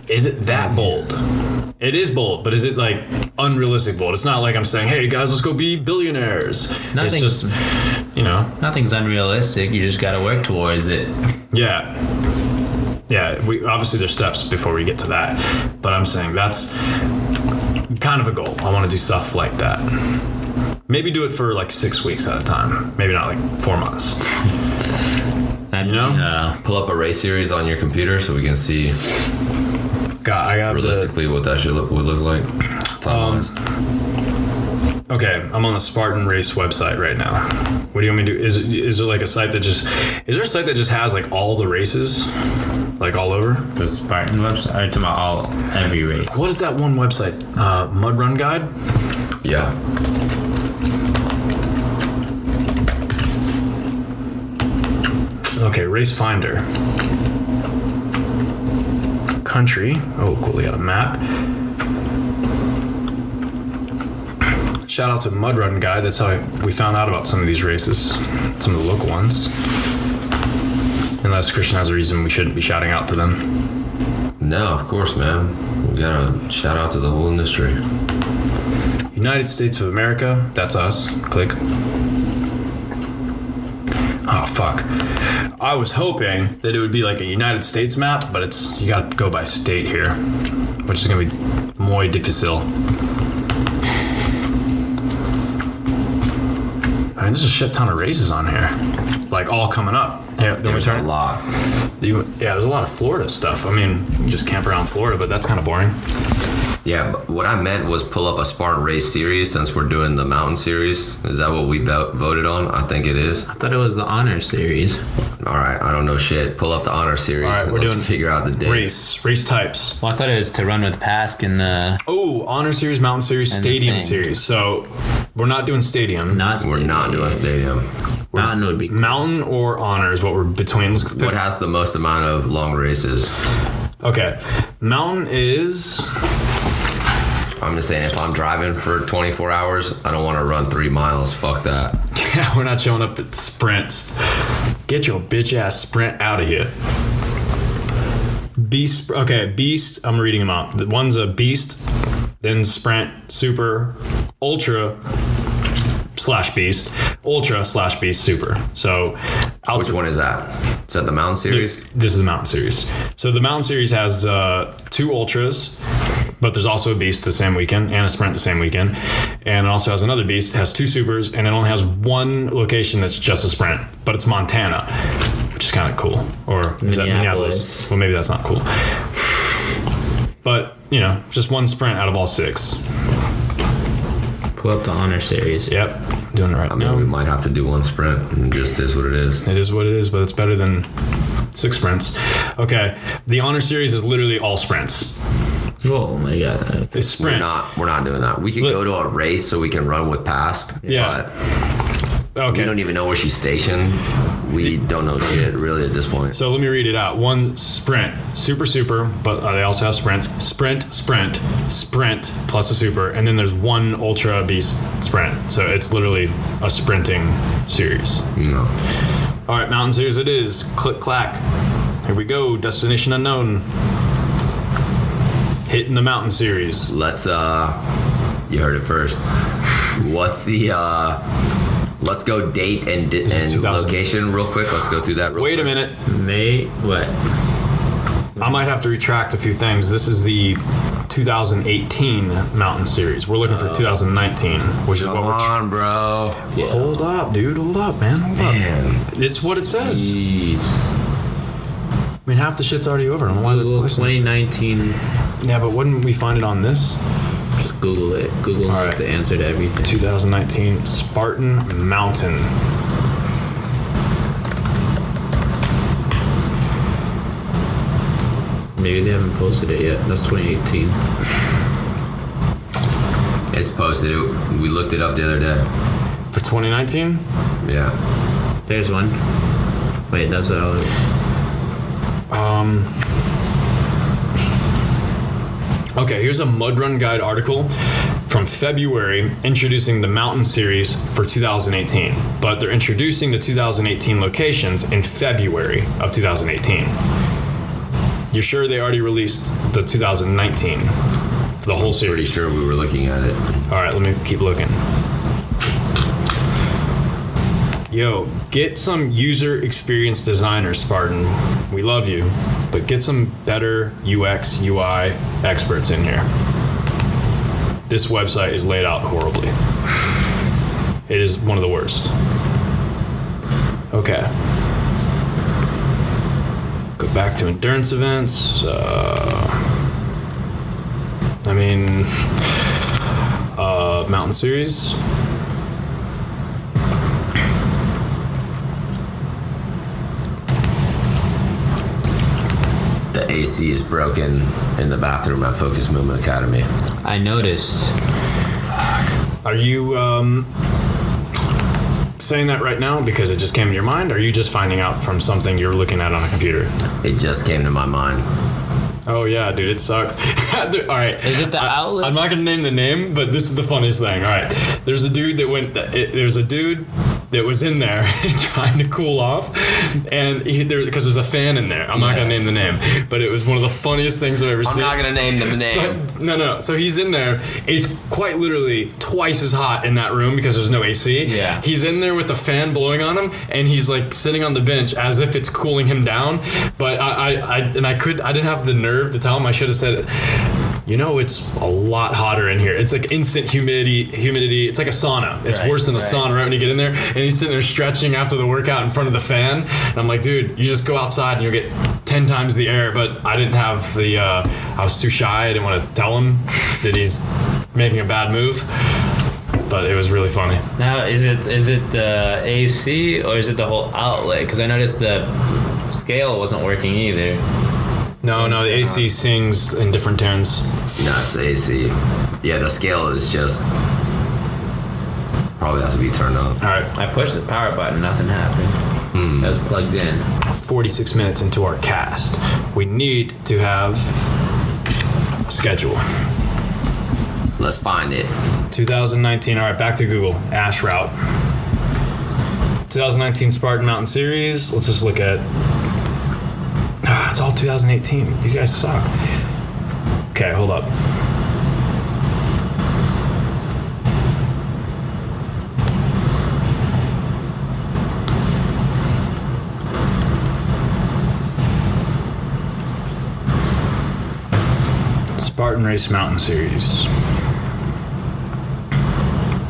Is it that bold? It is bold, but is it like unrealistic bold? It's not like I'm saying, hey guys, let's go be billionaires. It's just, nothing's unrealistic. You just got to work towards it. Yeah. We obviously there's steps before we get to that, but I'm saying that's kind of a goal. I want to do stuff like that. Maybe do it for like 6 weeks at a time. Maybe not like 4 months. That, You know? Pull up a race series on your computer so we can see I got realistically what that would look like. Time-wise. Okay, I'm on the Spartan Race website right now. What do you want me to do? Is there like a site that just has like all the races, like all over? the Spartan website. Are you talking about every race? What is that one website? Mud Run Guide. Yeah. Okay, Race Finder. Country. Oh, cool. We got a map. Shout out to Mud Run Guide. That's how we found out about some of these races, some of the local ones. Unless Christian has a reason we shouldn't be shouting out to them. No, of course, man. We gotta shout out to the whole industry. United States of America. That's us. Click. Oh, fuck. I was hoping that it would be like a United States map, but you gotta go by state here, which is gonna be muy difícil. I mean, there's a shit ton of races on here, like all coming up. Yeah, There's a lot. There's a lot of Florida stuff. I mean, you just camp around Florida, but that's kind of boring. Yeah, but what I meant was pull up a Spartan Race series since we're doing the Mountain Series. Is that what we voted on? I think it is. I thought it was the Honor Series. All right, I don't know shit. Pull up the Honor Series. All right, and we're let's doing figure out the dates. Race types. Well, I thought it was to run with Pask in the Honor Series, Mountain Series, And the Stadium thing. Series. So we're not doing Stadium. We're not doing Stadium. Mountain would be cool. Mountain or Honor is what we're between. Let's pick- What has the most amount of long races? Okay, Mountain is I'm just saying, if I'm driving for 24 hours, I don't want to run 3 miles. Fuck that. yeah. We're not showing up at sprints. Get your bitch ass sprint out of here. Beast. Okay, Beast. I'm reading them out. The one's a Beast, then Sprint, Super, Ultra / Beast, Ultra / Beast, Super. So, Which one is that? Is that the Mountain Series? This is the Mountain Series. So the Mountain Series has 2 Ultras, but there's also a Beast the same weekend and a Sprint the same weekend. And it also has another Beast, it has 2 Supers, and it only has 1 location that's just a Sprint, but it's Montana, which is kind of cool. Or is that Minneapolis? Well, maybe that's not cool. But, just 1 Sprint out of all 6. Pull up the Honor Series. Yep, doing it right I mean, now. we might have to do 1 sprint. It just is what it is. It is what it is, but it's better than 6 sprints. Okay, the Honor Series is literally all sprints. Oh my god. Okay. It's sprint. We're not doing that. We could go to a race so we can run with Pask. Yeah. But Okay. we don't even know where she's stationed. We don't know shit really at this point. So let me read it out. 1 Sprint, Super, but they also have sprints. Sprint plus a Super, and then there's 1 Ultra Beast Sprint. So it's literally a sprinting series. No. All right, Mountain Series it is. Click clack. Here we go. Destination unknown. Hitting the Mountain Series. Let's you heard it first. What's the let's go date and is 2000. location real quick. Let's go through that real quick. Wait a minute. May what? I might have to retract a few things. This is the 2018 Mountain Series. We're looking for 2019, which is Come what we're. on, bro. Yeah. Hold up, dude. Hold up, man. Hold up. It's what it says. Jeez. I mean, half the shit's already over. I don't know why they're Google placing. 2019. Yeah, but wouldn't we find it on this? Just Google it. Google All is right. the answer to everything. 2019 Spartan Mountain. Maybe they haven't posted it yet. That's 2018. It's posted. We looked it up the other day. For 2019? Yeah. There's one. Wait, that's what I was. Okay, here's a Mud Run Guide article from February introducing the Mountain Series for 2018. But they're introducing the 2018 locations in February of 2018. You're sure they already released the 2019? The whole series? Pretty sure we were looking at it. All right, let me keep looking. Yo, get some user experience designers, Spartan. We love you, but get some better UX, UI experts in here. This website is laid out horribly. It is one of the worst. Okay. Go back to endurance events. Mountain Series. The AC is broken in the bathroom at Focus Movement Academy. I noticed. Are you saying that right now because it just came to your mind? Or are you just finding out from something you're looking at on a computer? It just came to my mind. Oh yeah, dude, it sucked. All right. Is it the outlet? I'm not gonna name the name, but this is the funniest thing. All right, there's a dude that was in there trying to cool off, and because there's a fan in there. I'm not gonna name the name, but it was one of the funniest things I've ever seen. I'm not gonna name the name. But, no. So he's in there. It's quite literally twice as hot in that room because there's no AC. Yeah. He's in there with the fan blowing on him, and he's like sitting on the bench as if it's cooling him down. But I didn't have the nerve to tell him. I should have said, it's a lot hotter in here. It's like instant humidity. It's like a sauna. It's worse than a sauna right when you get in there. And he's sitting there stretching after the workout in front of the fan. And I'm like, dude, you just go outside and you'll get 10 times the air. But I didn't have I was too shy. I didn't want to tell him that he's making a bad move. But it was really funny. Now, is it the AC or is it the whole outlet? Because I noticed the scale wasn't working either. No, the AC sings in different tones. No, it's the AC. Yeah, the scale is just probably has to be turned up. All right. I pushed the power button, nothing happened. That was plugged in. 46 minutes into our cast. We need to have a schedule. Let's find it. 2019. All right, back to Google. Ash route. 2019 Spartan Mountain Series. Let's just look at. It's all 2018. These guys suck. Okay, hold up. Spartan Race Mountain Series.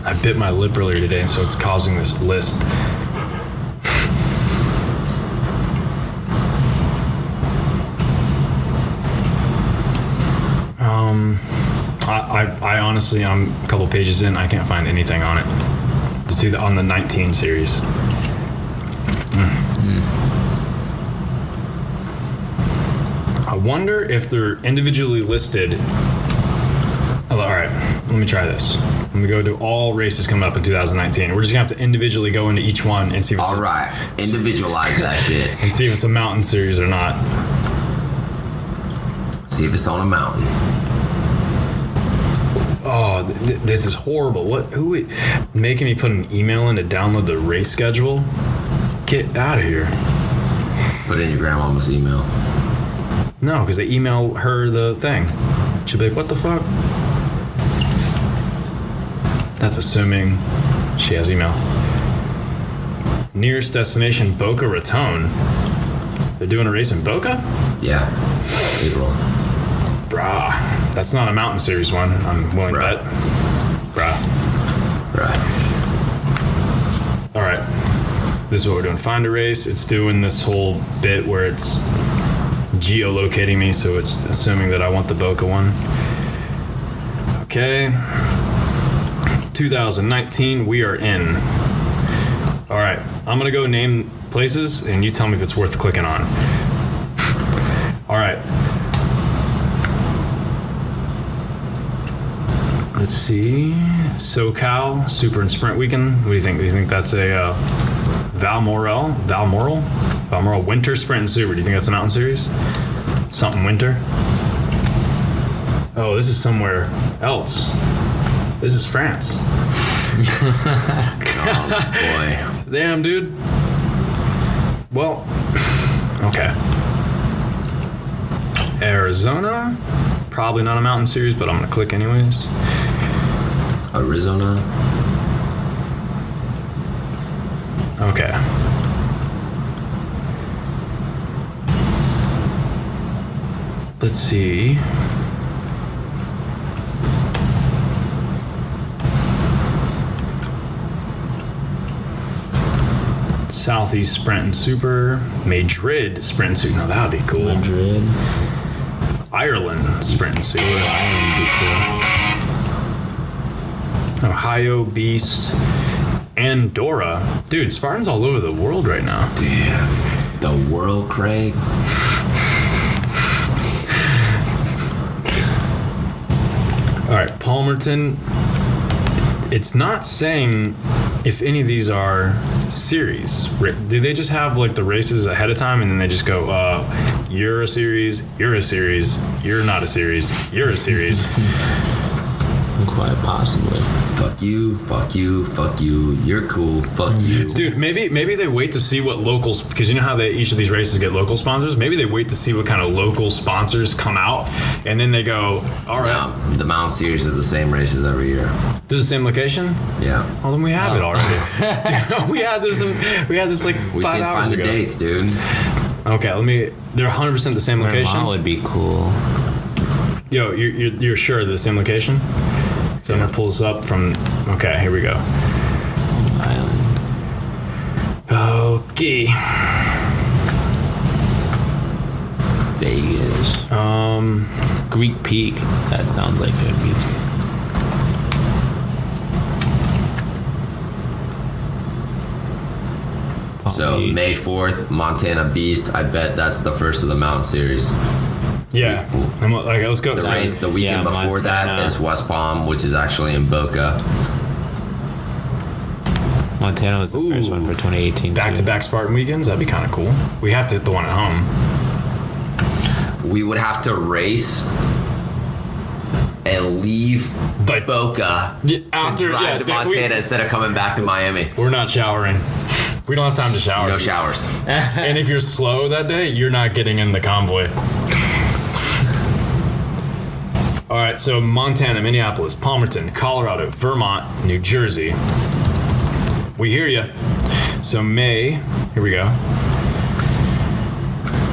I bit my lip earlier today, and so it's causing this lisp. I honestly, I'm a couple pages in, I can't find anything on it. On the 19 series. I wonder if they're individually listed. All right, let me try this. Let me go to all races coming up in 2019. We're just gonna have to individually go into each one and see if it's all right. Individualize that shit and see if it's a mountain series or not. See if it's on a mountain. Oh, this is horrible. Who making me put an email in to download the race schedule? Get out of here. Put in your grandmama's email. No, because they email her the thing. She'll be like, what the fuck? That's assuming she has email. Nearest destination, Boca Raton. They're doing a race in Boca? Yeah. April. Brah. That's not a mountain series one, I'm willing to bet. Brah. All right. This is what we're doing. Find a race. It's doing this whole bit where it's geolocating me, so it's assuming that I want the Boca one. Okay. 2019, we are in. All right. I'm going to go name places, and you tell me if it's worth clicking on. All right. Let's see. SoCal Super and Sprint Weekend. What do you think? Do you think that's a Valmoral Winter Sprint and Super? Do you think that's a mountain series? Something winter? Oh, this is somewhere else. This is France. Oh boy. Damn, dude. Well, okay. Arizona. Probably not a mountain series, but I'm gonna click anyways. Arizona. Okay. Let's see. Southeast Sprint and Super. Madrid Sprint and Super. Now that would be cool. Madrid. Ireland Sprint and Super. Ireland would be cool. Ohio Beast. Andorra. Dude, Spartans all over the world right now. Damn. The world, Craig. All right, Palmerton. It's not saying if any of these are series. Do they just have like the races ahead of time and then they just go, you're a series, you're a series, you're not a series, you're a series? Quite possibly. Fuck you, fuck you, fuck you. You're cool. Fuck you. Dude, maybe they wait to see what locals, because you know how each of these races get local sponsors? Maybe they wait to see what kind of local sponsors come out, and then they go, all right. No, the Mountain Series is the same races every year. Do the same location? Yeah. Well, then we have it already. Dude, we had this like We 5 should hours find the ago. dates, dude. Okay, they're 100% the same location? Vermont would be cool. Yo, you're sure they're the same location? So I'm gonna pull this up from. Okay, here we go. Island. Okay. Vegas. Greek Peak. That sounds like it would be. So Beach. May 4th, Montana Beast. I bet that's the first of the Mountain Series. Yeah. Let's go. The race the weekend before Montana. that is West Palm, which is actually in Boca. Montana was the first one for 2018. Back-to-back Spartan weekends. That'd be kind of cool. We have to hit the one at home. We would have to race and leave But Boca Yeah, to drive to Montana instead of coming back to Miami. we're not showering. We don't have time to shower. No showers. And if you're slow that day, you're not getting in the convoy. All right, so Montana, Minneapolis, Palmerton, Colorado, Vermont, New Jersey. We hear you. So May, here we go.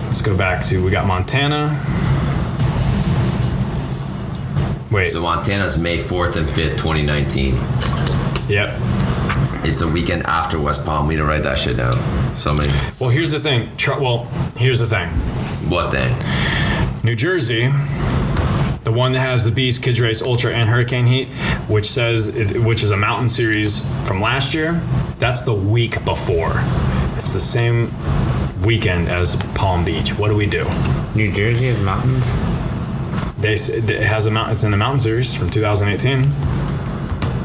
Let's go back to, we got Montana. Wait, So Montana's May 4th and 5th, 2019. yep. It's the weekend after West Palm. We need to write that shit down. Somebody. Well, here's the thing. Here's the thing. What thing? New Jersey, the one that has the Beast, Kids Race, Ultra, and Hurricane Heat, which is a mountain series from last year. That's the week before. It's the same weekend as Palm Beach. What do we do? New Jersey has mountains. It has a mountain. It's in the mountain series from 2018.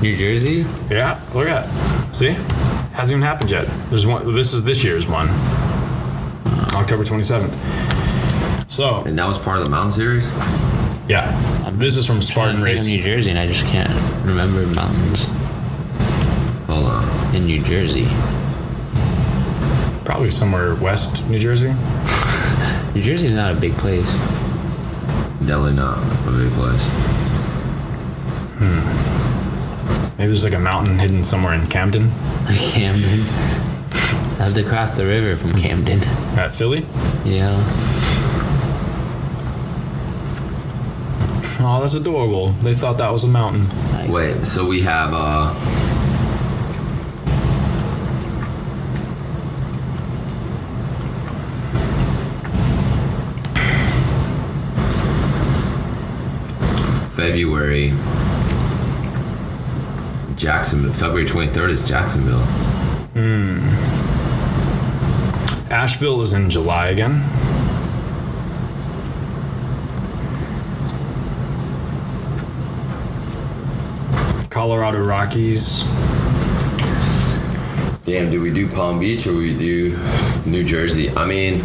New Jersey? Yeah, look at that. See, hasn't even happened yet. There's one. This is this year's one, October 27th. So And that was part of the Mountain Series? yeah, this is from Spartan I think of Race. New Jersey, and I just can't remember mountains Hold on. in New Jersey. Probably somewhere west New Jersey. New Jersey's not a big place. Definitely not a big place. Maybe there's like a mountain hidden somewhere in Camden. Camden. I have to cross the river from Camden. At Philly. Yeah. Oh, that's adorable. They thought that was a mountain. Nice. Wait, so we have February. Jacksonville. February 23rd is Jacksonville. Asheville is in July again. Colorado Rockies. Damn, do we do Palm Beach or we do New Jersey? I mean,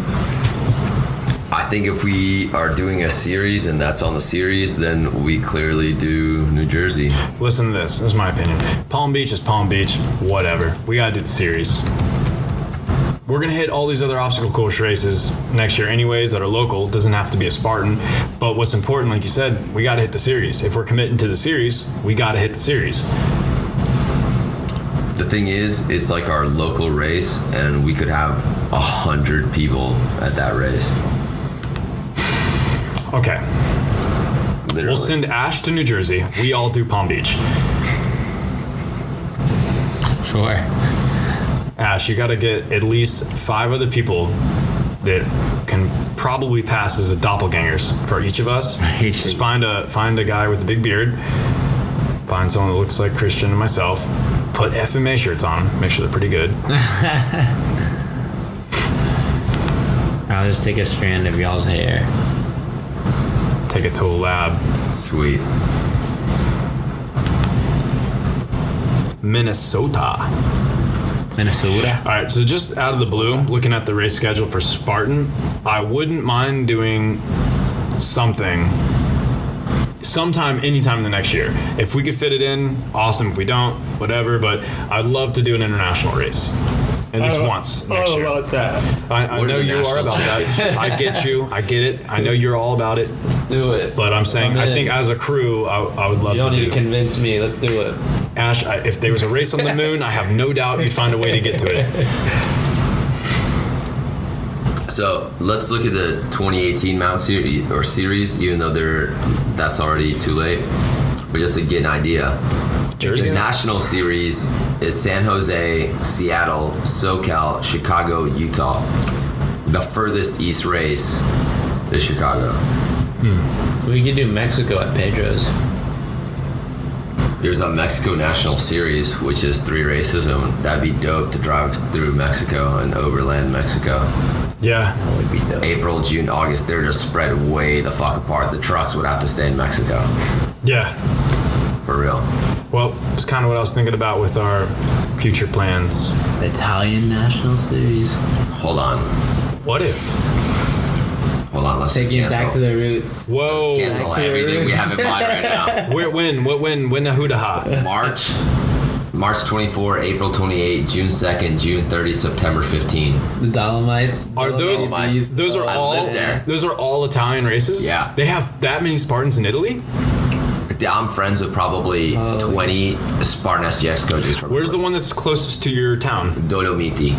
I think if we are doing a series and that's on the series, then we clearly do New Jersey. Listen to this. This is my opinion. Palm Beach is Palm Beach. Whatever. We gotta do the series. We're gonna hit all these other obstacle course races next year anyways that are local. Doesn't have to be a Spartan. But what's important, like you said, we gotta hit the series. If we're committing to the series, we gotta hit the series. The thing is, it's like our local race, and we could have 100 people at that race. Okay. Literally. We'll send Ash to New Jersey. We all do Palm Beach. Sure. Ash, you got to get at least 5 other people that can probably pass as doppelgangers for each of us. Just find a guy with a big beard. Find someone that looks like Christian and myself. Put FMA shirts on them. Make sure they're pretty good. I'll just take a strand of y'all's hair. Take it to a lab. Sweet. Minnesota. Minnesota. All right, so just out of the blue, looking at the race schedule for Spartan, I wouldn't mind doing something sometime, anytime in the next year. If we could fit it in, awesome. If we don't, whatever. But I'd love to do an international race. At least once next year. About that. I know you are about that. I get you. I get it. I know you're all about it. Let's do it. But I'm saying, I think as a crew, I would love You don't to need do. to convince me. Let's do it. Ash, if there was a race on the moon, I have no doubt you'd find a way to get to it. So let's look at the 2018 Mount series, even though that's already too late. But just to get an idea. Jersey? The national series is San Jose, Seattle, SoCal, Chicago, Utah. The furthest east race is Chicago. We could do Mexico at Pedro's. There's a Mexico National Series, which is 3 races, and that'd be dope to drive through Mexico and overland Mexico. Yeah. That would be dope. April, June, August, they're just spread way the fuck apart. The trucks would have to stay in Mexico. Yeah. For real. Well, it's kind of what I was thinking about with our future plans. Italian National Series. Hold on. What if? Hold on, let's just Taking it cancel. back to the roots. Whoa. Let's cancel everything we have in mind right now. When the hoo-da-ha? March 24, April 28, June 2nd, June 30, September 15. The Dolomites. Are those are I all lived there. those are all Italian races? Yeah. They have that many Spartans in Italy? I'm friends with probably 20 Spartan SGX coaches from Where's the one that's closest to your town? Dolomiti.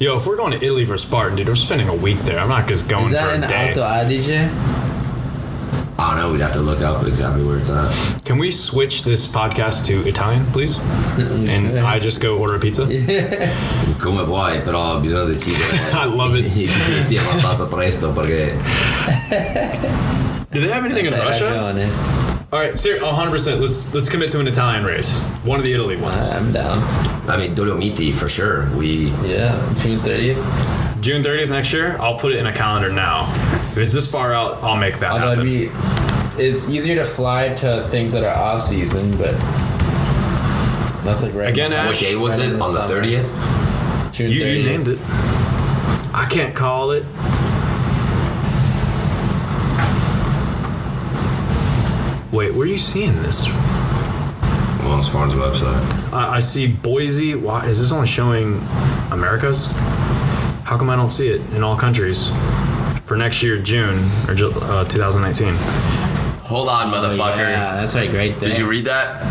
Yo, if we're going to Italy for Spartan, dude, we're spending a week there. I'm not just going Is for that a in day. Alto Adige? I don't know, we'd have to look up exactly where it's at. Can we switch this podcast to Italian, please? And I just go order a pizza? Come vuoi, però ho bisogno decidere. I love it. abbastanza presto perché Do they have anything in Russia? All right, 100%. Let's commit to an Italian race. One of the Italy ones. I'm down. I mean, Dolomiti for sure. Yeah, June 30th. June 30th next year, I'll put it in a calendar now. If it's this far out, I'll make that Although happen. it's easier to fly to things that are off season, but that's like right Again, now. Ash, What day was Right it? in the On the summer. 30th? June 30th. You named it. I can't call it. Wait, where are you seeing this? Well, on Spartan's website. I see Boise. Why is this only showing Americas? How come I don't see it in all countries for next year, June or 2019? Hold on, motherfucker. Yeah, that's right, great there. Did you read that?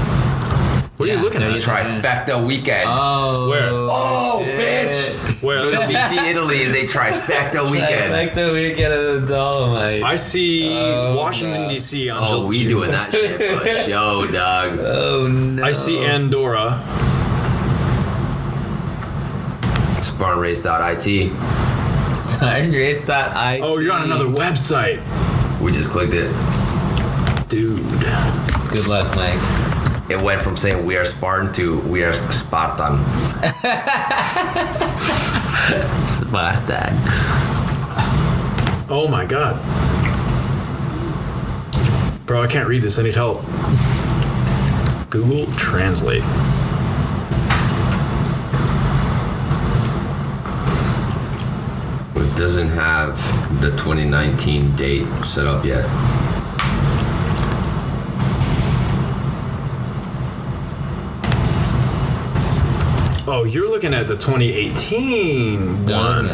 What are you looking It's a at? trifecta weekend. Oh. Where? Oh, bitch! Where? Let me see. Dolomiti, Italy is a trifecta weekend. Trifecta weekend of the Dolomites. I see Washington God. D.C. on Oh, we June. doing that shit for a show, dog. Oh no. I see Andorra. SpartanRace.it. SpartanRace.it. Oh, you're on another website, We just clicked it. dude. Good luck, Mike. It went from saying we are Spartan to we are Spartan. Spartan. Oh my god, bro, I can't read this. I need help. Google Translate. It doesn't have the 2019 date set up yet. Oh, you're looking at the 2018 one.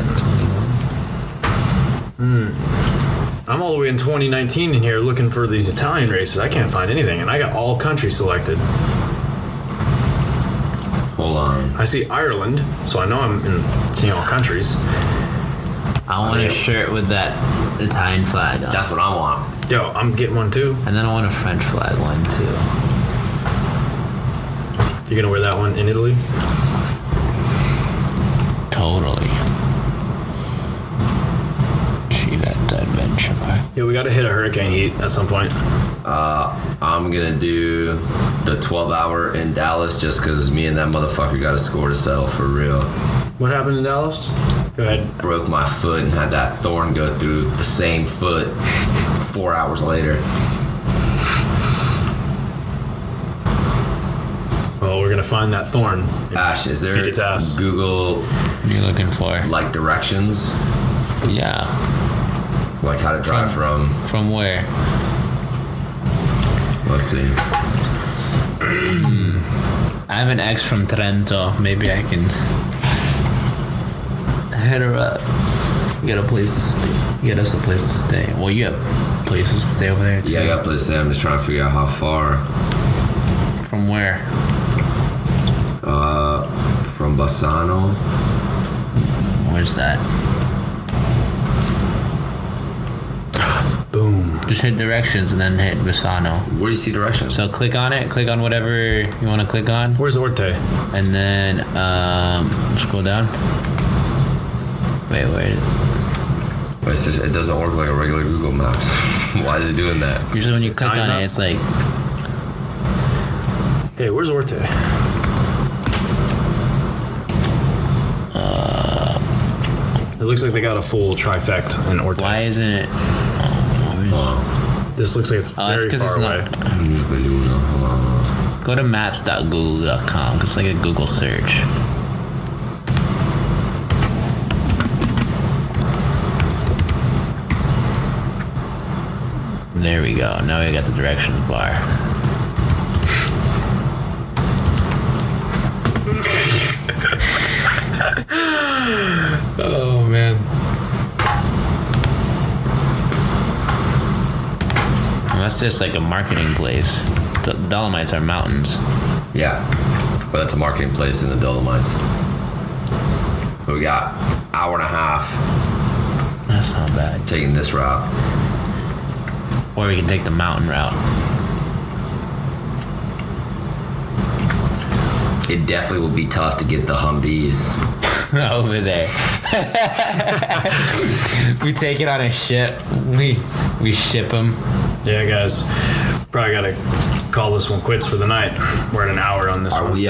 I'm all the way in 2019 in here looking for these Italian races. I can't find anything, and I got all countries selected. Hold on. I see Ireland, so I know I'm seeing all countries. I want a shirt with that Italian flag on. That's what I want. Yo, I'm getting one too. And then I want a French flag one too. You gonna wear that one in Italy? Totally. Achieve adventure. Yeah, we got to hit a hurricane heat at some point. I'm gonna do the 12-hour in Dallas just because me and that motherfucker got a score to settle for real. What happened in Dallas? Go ahead. Broke my foot and had that thorn go through the same foot 4 hours later. Well, we're gonna find that thorn. Ash, is there Beat its ass. Google What are you looking for? like directions, Yeah. like how to drive from? From where? Let's see. I have an ex from Trento. Maybe I can hit her up. Get a place to stay. Get us a place to stay. Well, you have places to stay over there too. Yeah, I got a place to stay. I'm just trying to figure out how far. From where? From Bassano. Where's that? Boom. Just hit directions and then hit Bassano. Where do you see directions? So click on it. Click on whatever you want to click on, Where's Orte? and then scroll down. Wait. It's just, it doesn't work like a regular Google Maps. Why is it doing that? Usually when you it click on time it, up? it's like Hey, where's Orte? It looks like they got a full trifecta in Orte. why isn't it? This looks like it's Oh, that's very 'cause far it's away. not. Go to maps.google.com. It's like a Google search. There we go. Now we got the directions bar. Oh man. And that's just like a marketing place. The Dolomites are mountains. Yeah, but that's a marketing place in the Dolomites. So we got hour and a half That's not bad. taking this route. Or we can take the mountain route. It definitely would be tough to get the Humvees. Over there. We take it on a ship. We ship them. Yeah, guys. Probably gotta call this one quits for the night. We're at an hour on this Are one. we,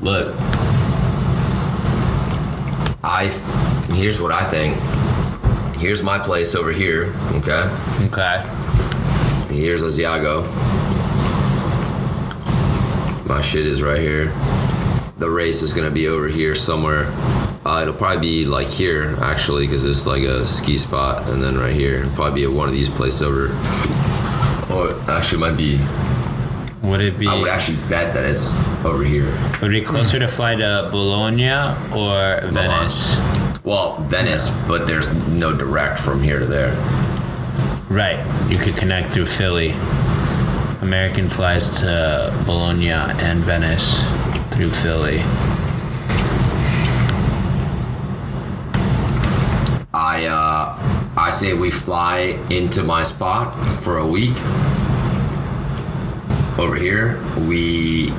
look. Here's what I think. Here's my place over here, okay? Okay. Here's Asiago. My shit is right here. The race is gonna be over here somewhere. It'll probably be like here, actually, because it's like a ski spot, and then right here. It'll probably be at one of these places over. Or actually, it might be. Would it be? I would actually bet that it's over here. Would it be closer to fly to Bologna or Venice? Well, Venice, but there's no direct from here to there. Right. You could connect through Philly. American flies to Bologna and Venice through Philly. I say we fly into my spot for a week. Over here, we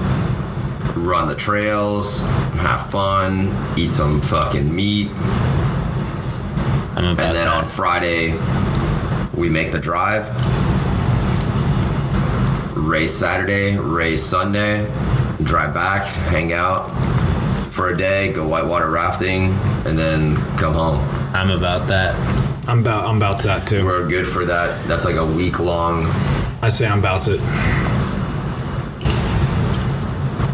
run the trails, have fun, eat some fucking meat, I'm about and then that. on Friday, we make the drive. Race Saturday, race Sunday, drive back, hang out for a day, go whitewater rafting, and then come home. I'm about that. I'm about that too. We're good for that. That's like a week long. I say I'm about it.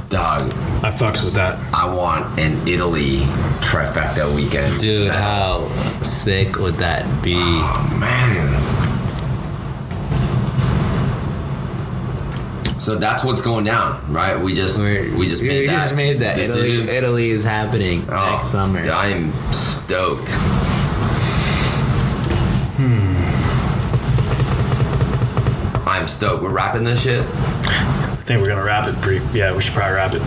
Dog, I fucks with that. I want an Italy trifecta weekend. Dude, how sick would that be? Oh, man. So that's what's going down, right? We just made that decision. Italy is happening next summer. I'm stoked. I'm stoked. We're wrapping this shit. I think we're gonna wrap it. Yeah, we should probably wrap it.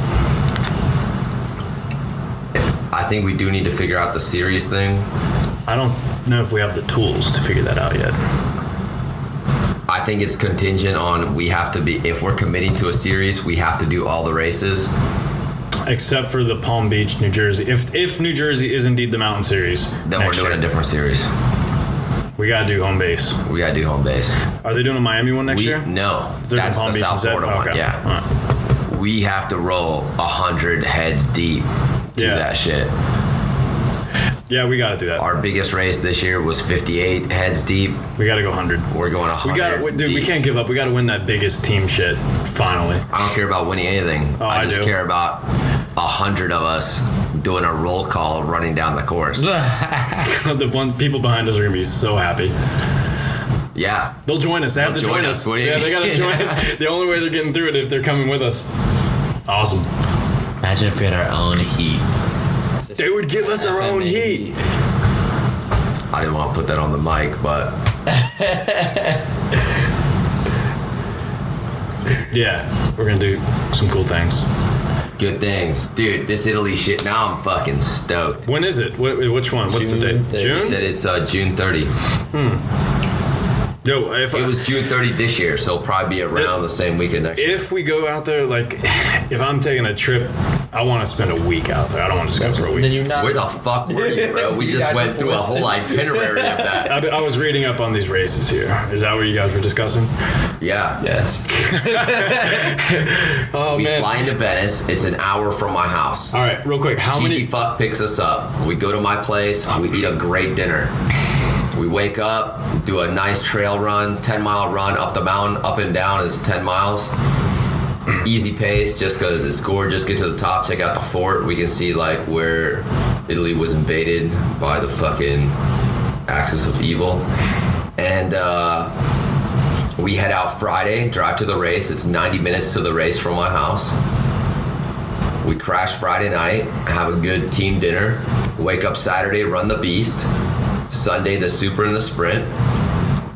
I think we do need to figure out the series thing. I don't know if we have the tools to figure that out yet. I think it's contingent on we have to be, if we're committing to a series, we have to do all the races. except for the Palm Beach, New Jersey. If New Jersey is indeed the Mountain Series, Then we're doing a different series. We gotta do home base. We gotta do home base. Are they doing a Miami one next year? No, They're that's Palm the Beach South instead? Florida one. Okay. Yeah, All right. we have to roll 100 heads deep to that shit. Yeah, we gotta do that. Our biggest race this year was 58 heads deep. We gotta go 100. We're going 100. We gotta, dude. deep. We can't give up. We gotta win that biggest team shit. Finally. I don't care about winning anything. Oh, I just do. care about 100 of us doing a roll call running down the course. The one people behind us are gonna be so happy. Yeah. They'll join us. They have to join us. What do you Yeah, mean? they gotta join. The only way they're getting through it if they're coming with us. Awesome. Imagine if we had our own heat. They would give us our own heat. I didn't want to put that on the mic, but Yeah, we're gonna do some cool things. good things. Dude, this Italy shit, now I'm fucking stoked. When is it? Which one? What's the June date? 30. June? They said it's June 30. Yo, if It was June 30 this year, so it'll probably be around the same weekend next year. if we go out there, like, if I'm taking a trip, I want to spend a week out there. I don't want to just go for a Then week. you're not. Where the fuck were you, bro? We just went through a whole itinerary of that. I was reading up on these races here. Is that what you guys were discussing? Yeah. Yes. Oh, We man. fly into Venice. It's an hour from my house. All right, real quick. How Gigi many? fuck picks us up. We go to my place. We eat a great dinner. We wake up, do a nice trail run, 10-mile run up the mountain, up and down is 10 miles. Easy pace, just because it's gorgeous. Get to the top, check out the fort. We can see like where Italy was invaded by the fucking axis of evil. And we head out Friday, drive to the race. It's 90 minutes to the race from my house. We crash Friday night, have a good team dinner, wake up Saturday, run the beast. Sunday, the super and the sprint.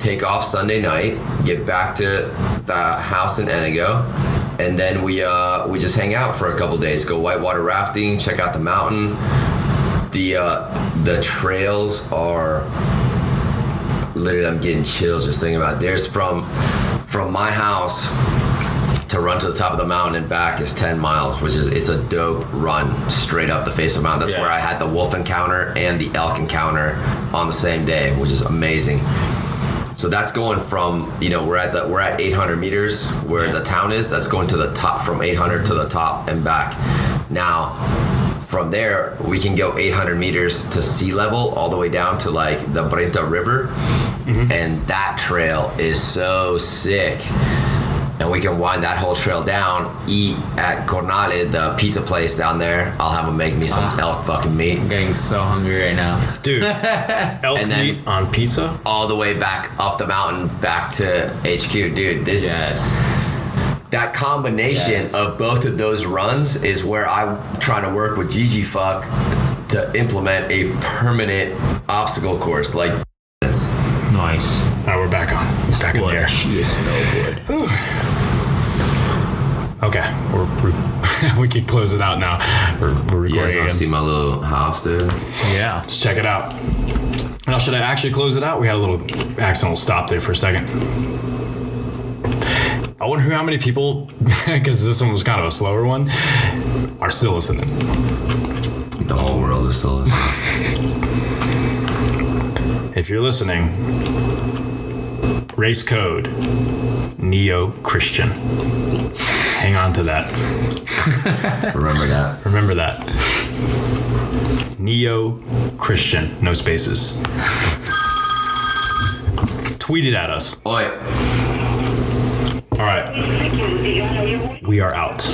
Take off Sunday night, get back to the house in Enigo, and then we just hang out for a couple days. Go whitewater rafting, check out the mountain. The trails are literally, I'm getting chills just thinking about it. There's from my house to run to the top of the mountain and back is 10 miles, which is, it's a dope run straight up the face of the mountain. That's where I had the wolf encounter and the elk encounter on the same day, which is amazing. So that's going from, we're at 800 meters where the town is. That's going to the top, from 800 to the top and back. Now, from there, we can go 800 meters to sea level all the way down to like the Brenta River. And that trail is so sick. And we can wind that whole trail down, eat at Cornale, the pizza place down there. I'll have them make me some elk fucking meat. I'm getting so hungry right now. Dude, elk And then- meat on pizza? All the way back up the mountain, back to HQ. Dude, that combination of both of those runs is where I'm trying to work with Gigi Fuck to implement a permanent obstacle course. Like, Nice. All right, we're back on. Back in the air. Okay, we can close it out now. We're recording you guys again. want to see my little house, dude? Yeah. Let's check it out. Now, should I actually close it out? We had a little accidental stop there for a second. I wonder how many people, because this one was kind of a slower one, are still listening. The whole world is still listening. If you're listening, race code Neo-Christian. Hang on to that. Remember that. Remember that. Neo-Christian. No spaces. Tweet it at us. Oi. All right. We are out.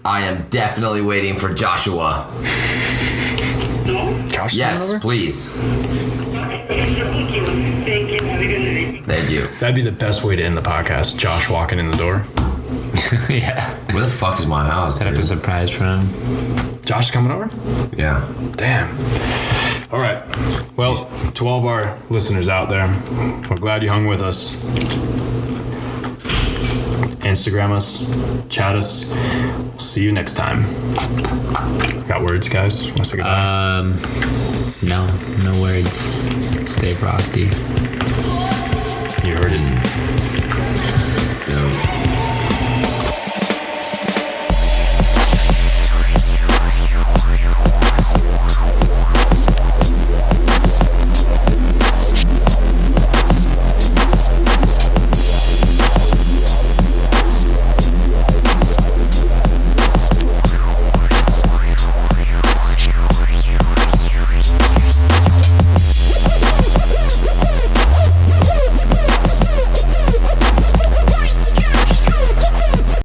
I am definitely waiting for Joshua. Josh, Yes, please. Thank you. that'd be the best way to end the podcast. Josh walking in the door. Yeah. Where the fuck is my house? Set up a dude? surprise for him. Josh coming over? Yeah. Damn. All right. Well, to all of our listeners out there, we're glad you hung with us. Instagram us, chat us. We'll see you next time. Got words, guys? Want to say goodbye? No words. Stay frosty.